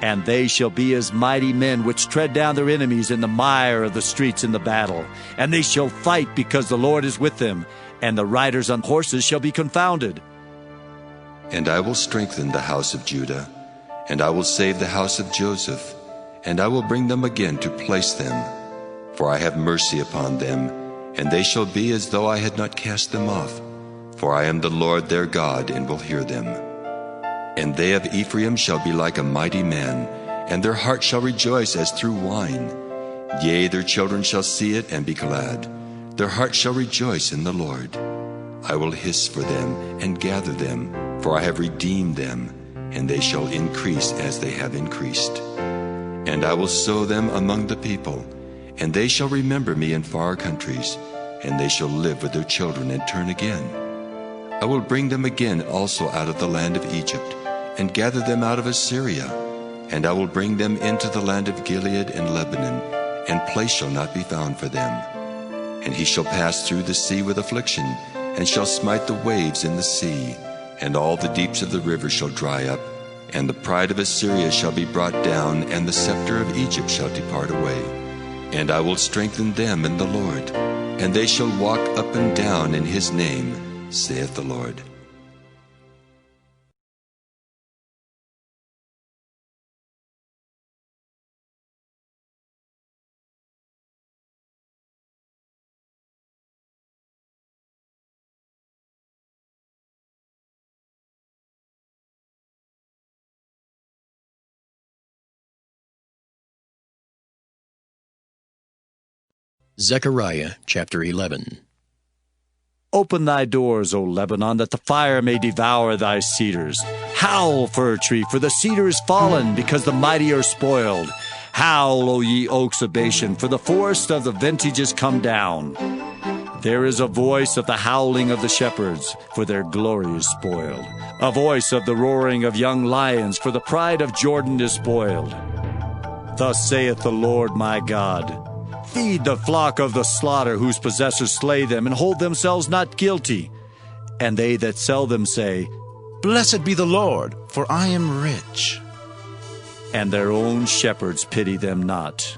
And they shall be as mighty men which tread down their enemies in the mire of the streets in the battle. And they shall fight because the Lord is with them, and the riders on horses shall be confounded. And I will strengthen the house of Judah, and I will save the house of Joseph, and I will bring them again to place them. For I have mercy upon them, and they shall be as though I had not cast them off. For I am the Lord their God, and will hear them. And they of Ephraim shall be like a mighty man, and their heart shall rejoice as through wine. Yea, their children shall see it and be glad. Their heart shall rejoice in the Lord. I will hiss for them and gather them, for I have redeemed them, and they shall increase as they have increased. And I will sow them among the people, and they shall remember me in far countries, and they shall live with their children and turn again. I will bring them again also out of the land of Egypt, and gather them out of Assyria. And I will bring them into the land of Gilead and Lebanon, and place shall not be found for them. And he shall pass through the sea with affliction, and shall smite the waves in the sea. And all the deeps of the river shall dry up, and the pride of Assyria shall be brought down, and the scepter of Egypt shall depart away. And I will strengthen them in the Lord, and they shall walk up and down in his name, saith the Lord. Zechariah chapter 11. Open thy doors, O Lebanon, that the fire may devour thy cedars. Howl, fir tree, for the cedar is fallen, because the mighty are spoiled. Howl, O ye oaks of Bashan, for the forest of the vintage is come down. There is a voice of the howling of the shepherds, for their glory is spoiled. A voice of the roaring of young lions, for the pride of Jordan is spoiled. Thus saith the Lord my God, feed the flock of the slaughter, whose possessors slay them, and hold themselves not guilty. And they that sell them say, Blessed be the Lord, for I am rich. And their own shepherds pity them not.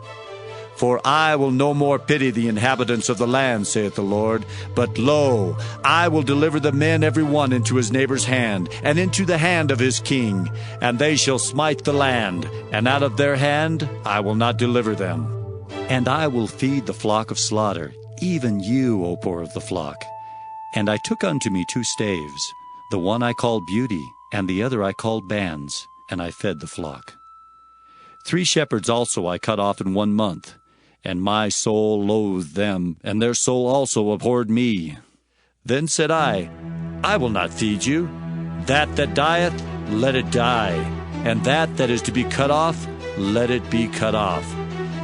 For I will no more pity the inhabitants of the land, saith the Lord. But lo, I will deliver the men every one into his neighbor's hand, and into the hand of his king. And they shall smite the land, and out of their hand I will not deliver them. And I will feed the flock of slaughter, even you, O poor of the flock. And I took unto me 2 staves, the one I called Beauty, and the other I called Bands, and I fed the flock. 3 shepherds also I cut off in 1 month, and my soul loathed them, and their soul also abhorred me. Then said I will not feed you. That dieth, let it die, and that is to be cut off, let it be cut off.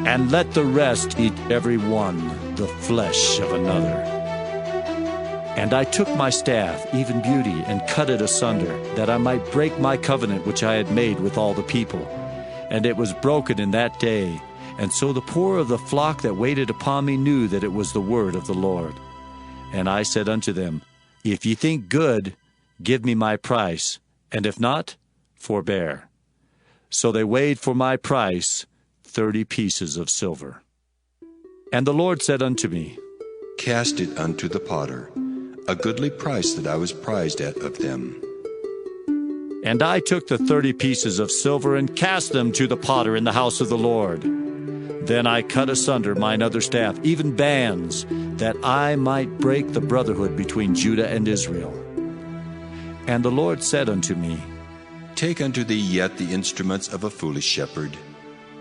And let the rest eat every one the flesh of another. And I took my staff, even Beauty, and cut it asunder, that I might break my covenant which I had made with all the people. And it was broken in that day. And so the poor of the flock that waited upon me knew that it was the word of the Lord. And I said unto them, If ye think good, give me my price, and if not, forbear. So they weighed for my price 30 pieces of silver. And the Lord said unto me, Cast it unto the potter, a goodly price that I was prized at of them. And I took the 30 pieces of silver, and cast them to the potter in the house of the Lord. Then I cut asunder mine other staff, even Bands, that I might break the brotherhood between Judah and Israel. And the Lord said unto me, Take unto thee yet the instruments of a foolish shepherd.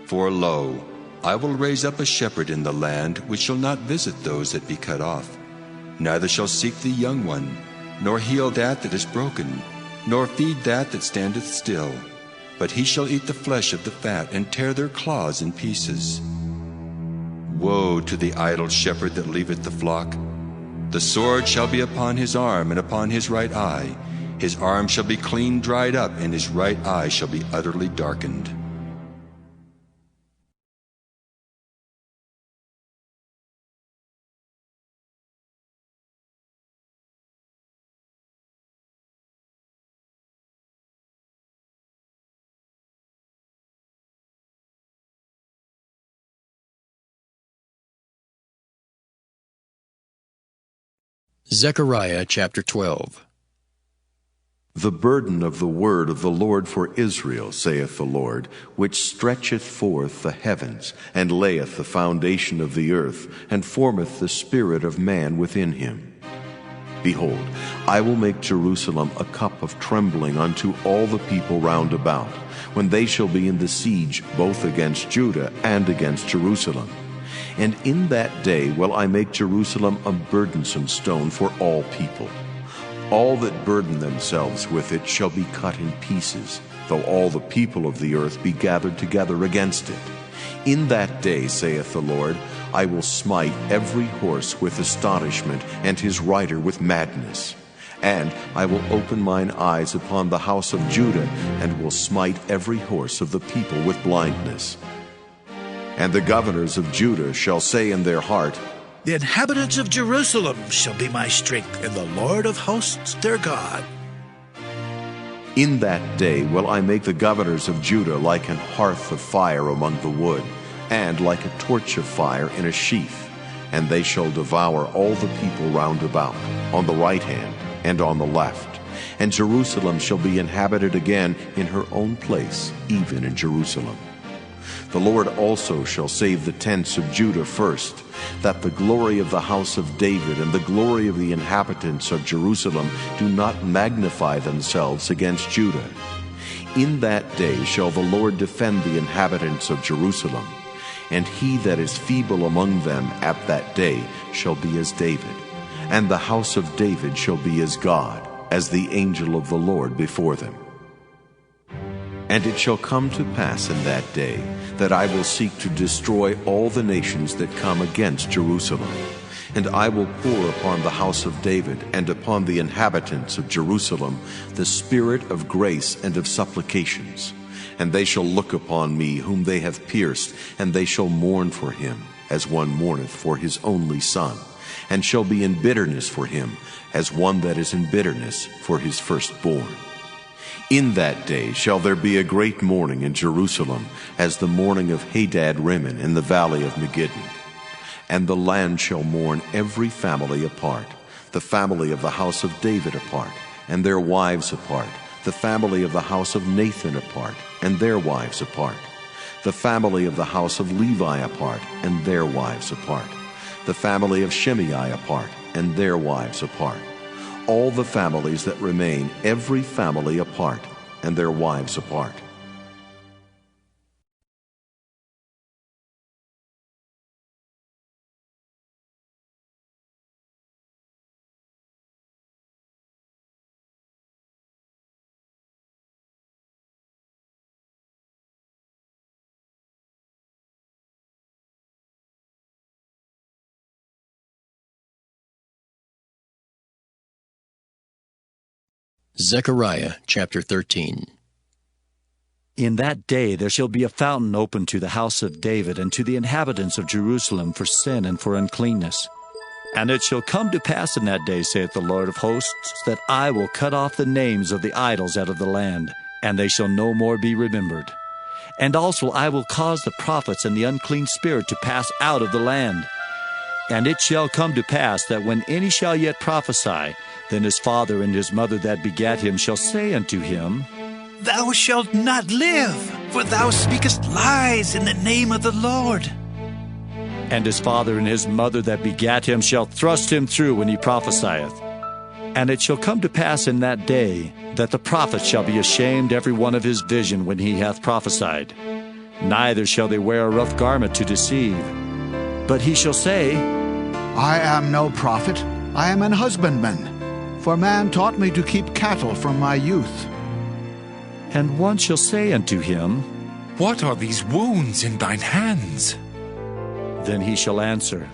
For lo, I will raise up a shepherd in the land, which shall not visit those that be cut off, neither shall seek the young one, nor heal that is broken, nor feed that standeth still. But he shall eat the flesh of the fat, and tear their claws in pieces. Woe to the idle shepherd that leaveth the flock! The sword shall be upon his arm, and upon his right eye. His arm shall be clean dried up, and his right eye shall be utterly darkened. Zechariah chapter 12. The burden of the word of the Lord for Israel, saith the Lord, which stretcheth forth the heavens, and layeth the foundation of the earth, and formeth the spirit of man within him. Behold, I will make Jerusalem a cup of trembling unto all the people round about, when they shall be in the siege both against Judah and against Jerusalem. And in that day will I make Jerusalem a burdensome stone for all people. All that burden themselves with it shall be cut in pieces, though all the people of the earth be gathered together against it. In that day, saith the Lord, I will smite every horse with astonishment, and his rider with madness. And I will open mine eyes upon the house of Judah, and will smite every horse of the people with blindness. And the governors of Judah shall say in their heart, The inhabitants of Jerusalem shall be my strength, and the Lord of hosts their God. In that day will I make the governors of Judah like an hearth of fire among the wood, and like a torch of fire in a sheath. And they shall devour all the people round about, on the right hand and on the left. And Jerusalem shall be inhabited again in her own place, even in Jerusalem. The Lord also shall save the tents of Judah first, that the glory of the house of David and the glory of the inhabitants of Jerusalem do not magnify themselves against Judah. In that day shall the Lord defend the inhabitants of Jerusalem. And he that is feeble among them at that day shall be as David, and the house of David shall be as God, as the angel of the Lord before them. And it shall come to pass in that day that I will seek to destroy all the nations that come against Jerusalem. And I will pour upon the house of David and upon the inhabitants of Jerusalem the spirit of grace and of supplications. And they shall look upon me whom they have pierced, and they shall mourn for him, as one mourneth for his only son, and shall be in bitterness for him, as one that is in bitterness for his firstborn. In that day shall there be a great mourning in Jerusalem, as the mourning of Hadad-rimmon in the valley of Megiddo. And the land shall mourn every family apart, the family of the house of David apart, and their wives apart, the family of the house of Nathan apart, and their wives apart, the family of the house of Levi apart, and their wives apart, the family of Shimei apart, and their wives apart, all the families that remain, every family apart, and their wives apart. Zechariah chapter 13. In that day there shall be a fountain opened to the house of David and to the inhabitants of Jerusalem for sin and for uncleanness. And it shall come to pass in that day, saith the Lord of hosts, that I will cut off the names of the idols out of the land, and they shall no more be remembered. And also I will cause the prophets and the unclean spirit to pass out of the land. And it shall come to pass that when any shall yet prophesy, then his father and his mother that begat him shall say unto him, Thou shalt not live, for thou speakest lies in the name of the Lord. And his father and his mother that begat him shall thrust him through when he prophesieth. And it shall come to pass in that day that the prophet shall be ashamed every one of his vision when he hath prophesied. Neither shall they wear a rough garment to deceive. But he shall say, I am no prophet, I am an husbandman. For man taught me to keep cattle from my youth. And one shall say unto him, What are these wounds in thine hands? Then he shall answer,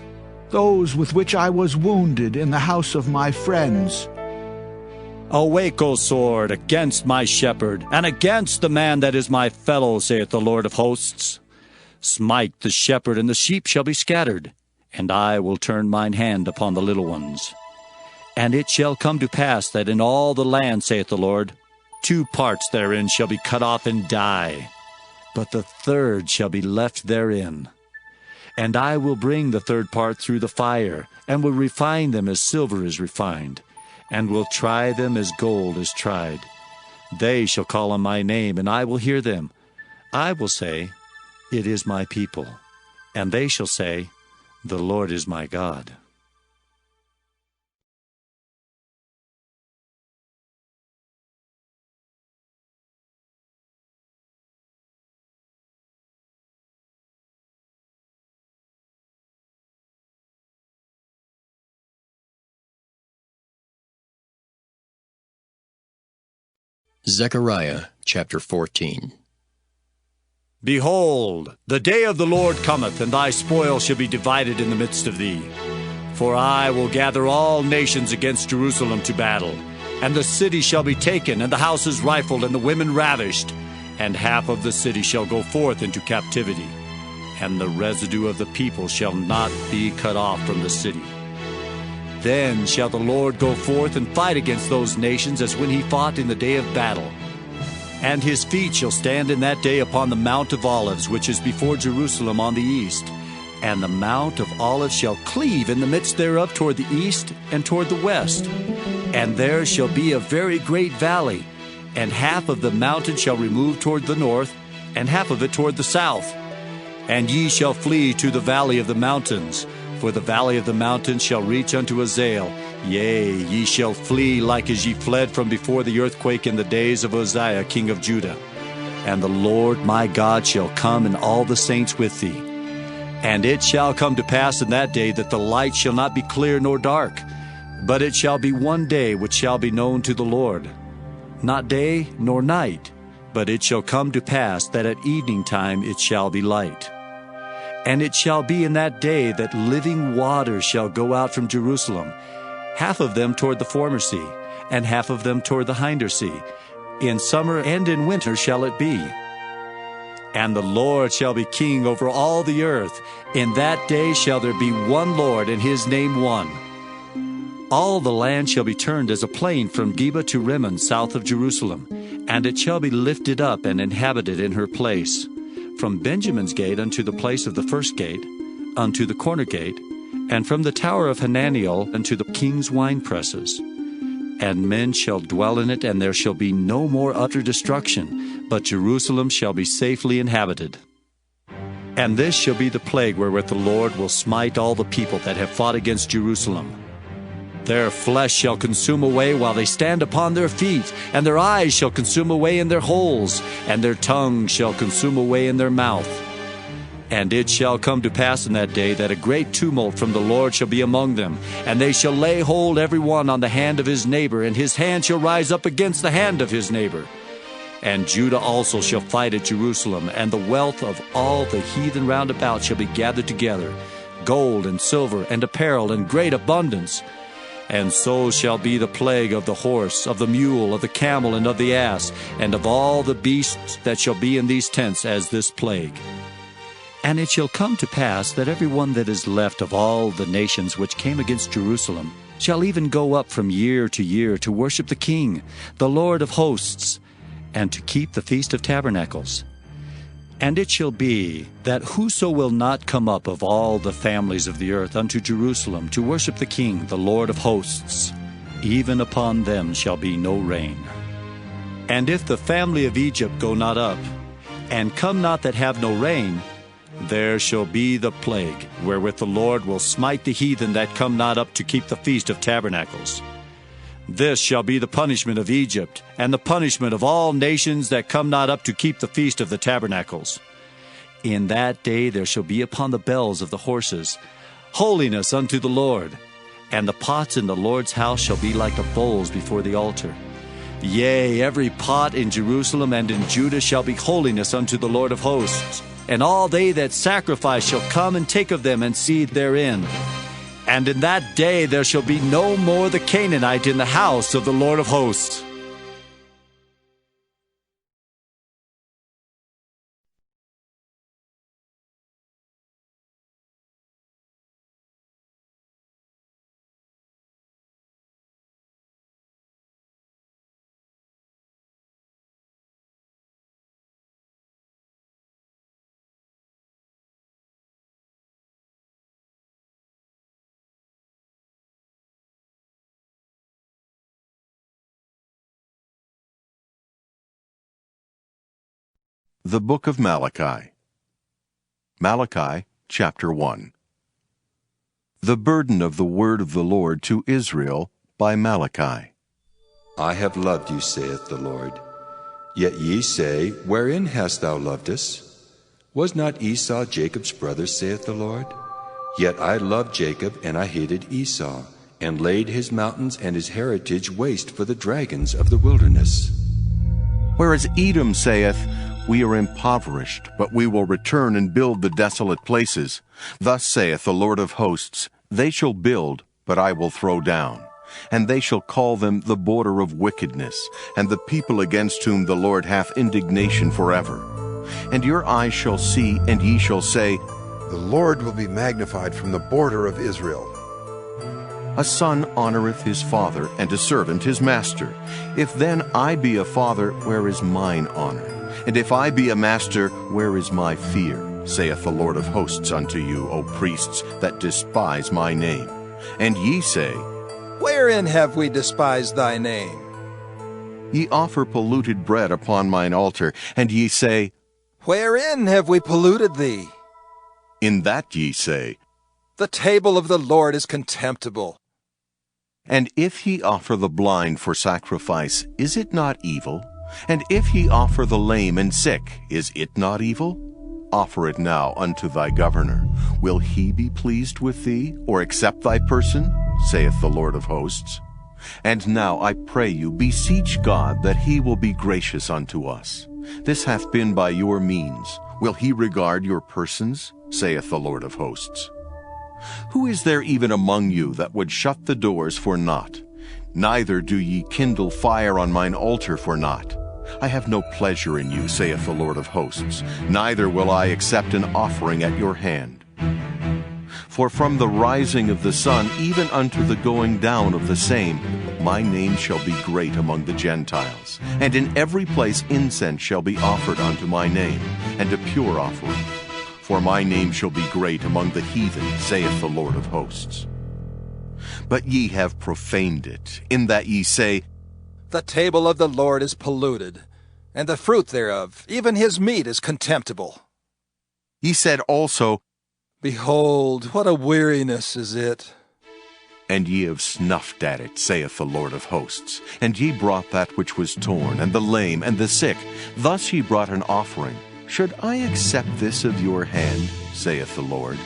Those with which I was wounded in the house of my friends. Awake, O sword, against my shepherd, and against the man that is my fellow, saith the Lord of hosts. Smite the shepherd, and the sheep shall be scattered, and I will turn mine hand upon the little ones. And it shall come to pass that in all the land, saith the Lord, 2 parts therein shall be cut off and die, but the third shall be left therein. And I will bring the third part through the fire, and will refine them as silver is refined, and will try them as gold is tried. They shall call on my name, and I will hear them. I will say, It is my people. And they shall say, The Lord is my God. Zechariah chapter 14. Behold, the day of the Lord cometh, and thy spoil shall be divided in the midst of thee. For I will gather all nations against Jerusalem to battle, and the city shall be taken, and the houses rifled, and the women ravished, and half of the city shall go forth into captivity, and the residue of the people shall not be cut off from the city. Then shall the Lord go forth and fight against those nations as when he fought in the day of battle. And his feet shall stand in that day upon the Mount of Olives, which is before Jerusalem on the east. And the Mount of Olives shall cleave in the midst thereof toward the east and toward the west. And there shall be a very great valley, and half of the mountain shall remove toward the north, and half of it toward the south. And ye shall flee to the valley of the mountains, for the valley of the mountains shall reach unto Azael. Yea, ye shall flee like as ye fled from before the earthquake in the days of Uzziah king of Judah. And the Lord my God shall come, and all the saints with thee. And it shall come to pass in that day that the light shall not be clear nor dark, but it shall be one day which shall be known to the Lord, not day nor night, but it shall come to pass that at evening time it shall be light. And it shall be in that day that living waters shall go out from Jerusalem, half of them toward the former sea, and half of them toward the hinder sea. In summer and in winter shall it be. And the Lord shall be king over all the earth. In that day shall there be one Lord, and his name one. All the land shall be turned as a plain from Geba to Rimmon, south of Jerusalem, and it shall be lifted up and inhabited in her place, from Benjamin's gate unto the place of the first gate, unto the corner gate, and from the tower of Hananiel unto the king's winepresses. And men shall dwell in it, and there shall be no more utter destruction, but Jerusalem shall be safely inhabited. And this shall be the plague wherewith the Lord will smite all the people that have fought against Jerusalem. Their flesh shall consume away while they stand upon their feet, and their eyes shall consume away in their holes, and their tongue shall consume away in their mouth. And it shall come to pass in that day that a great tumult from the Lord shall be among them, and they shall lay hold every one on the hand of his neighbor, and his hand shall rise up against the hand of his neighbor. And Judah also shall fight at Jerusalem, and the wealth of all the heathen round about shall be gathered together, gold and silver and apparel in great abundance. And so shall be the plague of the horse, of the mule, of the camel, and of the ass, and of all the beasts that shall be in these tents as this plague. And it shall come to pass that every one that is left of all the nations which came against Jerusalem shall even go up from year to year to worship the King, the Lord of hosts, and to keep the Feast of Tabernacles. And it shall be that whoso will not come up of all the families of the earth unto Jerusalem to worship the King, the Lord of hosts, even upon them shall be no rain. And if the family of Egypt go not up, and come not that have no rain, there shall be the plague, wherewith the Lord will smite the heathen that come not up to keep the Feast of Tabernacles. This shall be the punishment of Egypt, and the punishment of all nations that come not up to keep the Feast of the Tabernacles. In that day there shall be upon the bells of the horses holiness unto the Lord, and the pots in the Lord's house shall be like the bowls before the altar. Yea, every pot in Jerusalem and in Judah shall be holiness unto the Lord of hosts. And all they that sacrifice shall come and take of them and seethe therein. And in that day there shall be no more the Canaanite in the house of the Lord of hosts. The Book of Malachi. Malachi, chapter 1. The burden of the word of the Lord to Israel by Malachi. I have loved you, saith the Lord. Yet ye say, Wherein hast thou loved us? Was not Esau Jacob's brother, saith the Lord? Yet I loved Jacob, and I hated Esau, and laid his mountains and his heritage waste for the dragons of the wilderness. Whereas Edom saith, We are impoverished, but we will return and build the desolate places. Thus saith the Lord of hosts, They shall build, but I will throw down. And they shall call them the border of wickedness, and the people against whom the Lord hath indignation forever. And your eyes shall see, and ye shall say, The Lord will be magnified from the border of Israel. A son honoreth his father, and a servant his master. If then I be a father, where is mine honor? And if I be a master, where is my fear? Saith the Lord of hosts unto you, O priests, that despise my name. And ye say, Wherein have we despised thy name? Ye offer polluted bread upon mine altar, and ye say, Wherein have we polluted thee? In that ye say, The table of the Lord is contemptible. And if ye offer the blind for sacrifice, is it not evil? And if ye offer the lame and sick, is it not evil? offer it now unto thy governor. Will he be pleased with thee, or accept thy person? Saith the Lord of hosts. And now I pray you, beseech God that he will be gracious unto us. This hath been by your means. Will he regard your persons? Saith the Lord of hosts. Who is there even among you that would shut the doors for naught? Neither do ye kindle fire on mine altar for naught. I have no pleasure in you, saith the Lord of hosts, neither will I accept an offering at your hand. For from the rising of the sun even unto the going down of the same, my name shall be great among the Gentiles, and in every place incense shall be offered unto my name, and a pure offering. For my name shall be great among the heathen, saith the Lord of hosts. But ye have profaned it, in that ye say, The table of the Lord is polluted, and the fruit thereof, even his meat, is contemptible. Ye said also, Behold, what a weariness is it! And ye have snuffed at it, saith the Lord of hosts. And ye brought that which was torn, and the lame, and the sick. Thus ye brought an offering. Should I accept this of your hand, saith the Lord?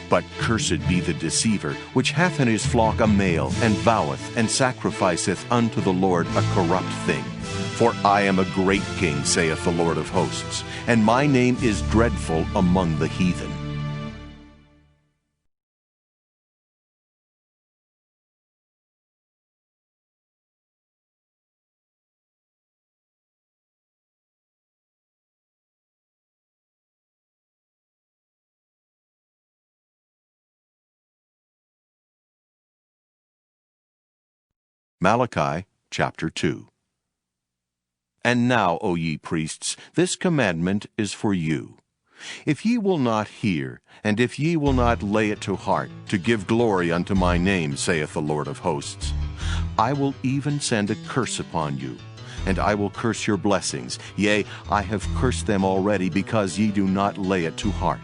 But cursed be the deceiver, which hath in his flock a male, and voweth, and sacrificeth unto the Lord a corrupt thing. For I am a great king, saith the Lord of hosts, and my name is dreadful among the heathen. Malachi chapter 2. And now, O ye priests, this commandment is for you. If ye will not hear, and if ye will not lay it to heart, to give glory unto my name, saith the Lord of hosts, I will even send a curse upon you, and I will curse your blessings. Yea, I have cursed them already, because ye do not lay it to heart.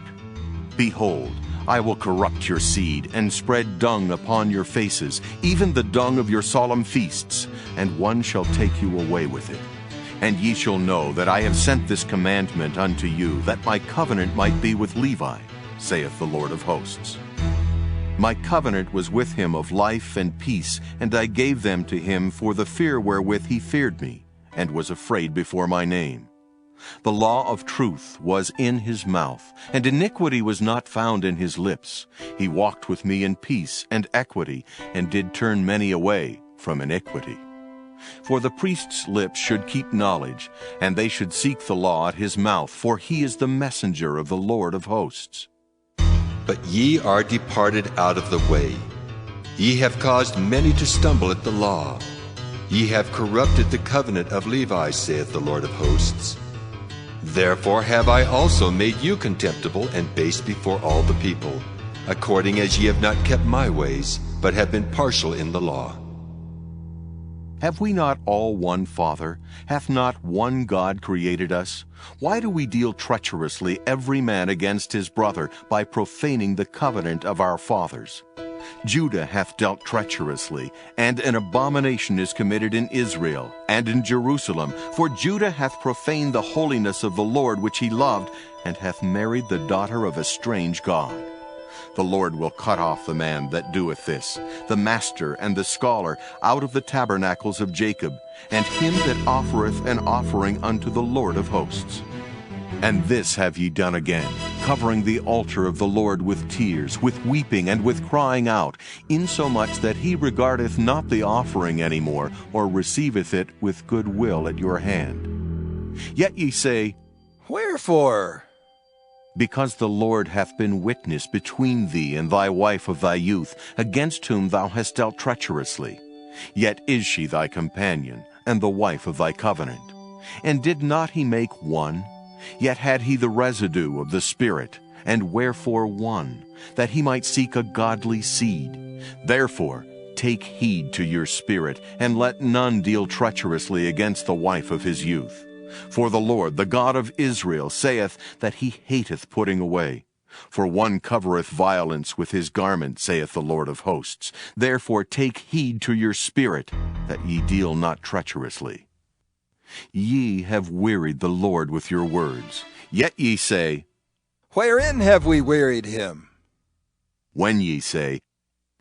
Behold, I will corrupt your seed, and spread dung upon your faces, even the dung of your solemn feasts, and one shall take you away with it. And ye shall know that I have sent this commandment unto you, that my covenant might be with Levi, saith the Lord of hosts. My covenant was with him of life and peace, and I gave them to him for the fear wherewith he feared me, and was afraid before my name. The law of truth was in his mouth, and iniquity was not found in his lips. He walked with me in peace and equity, and did turn many away from iniquity. For the priest's lips should keep knowledge, and they should seek the law at his mouth, for he is the messenger of the Lord of hosts. But ye are departed out of the way. Ye have caused many to stumble at the law. Ye have corrupted the covenant of Levi, saith the Lord of hosts. Therefore have I also made you contemptible and base before all the people, according as ye have not kept my ways, but have been partial in the law. Have we not all one Father? Hath not one God created us? Why do we deal treacherously every man against his brother, by profaning the covenant of our fathers? Judah hath dealt treacherously, and an abomination is committed in Israel and in Jerusalem. For Judah hath profaned the holiness of the Lord which he loved, and hath married the daughter of a strange god. The Lord will cut off the man that doeth this, the master and the scholar, out of the tabernacles of Jacob, and him that offereth an offering unto the Lord of hosts. And this have ye done again, covering the altar of the Lord with tears, with weeping, and with crying out, insomuch that he regardeth not the offering any more, or receiveth it with good will at your hand. Yet ye say, Wherefore? Because the Lord hath been witness between thee and thy wife of thy youth, against whom thou hast dealt treacherously. Yet is she thy companion, and the wife of thy covenant. And did not he make one? Yet had he the residue of the Spirit, and wherefore one? That he might seek a godly seed. Therefore take heed to your spirit, and let none deal treacherously against the wife of his youth. For the Lord, the God of Israel, saith that he hateth putting away. For one covereth violence with his garment, saith the Lord of hosts. Therefore take heed to your spirit, that ye deal not treacherously. Ye have wearied the Lord with your words. Yet ye say, Wherein have we wearied him? When ye say,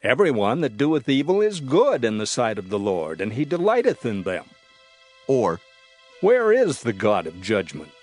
Every one that doeth evil is good in the sight of the Lord, and he delighteth in them. or Where is the God of judgment?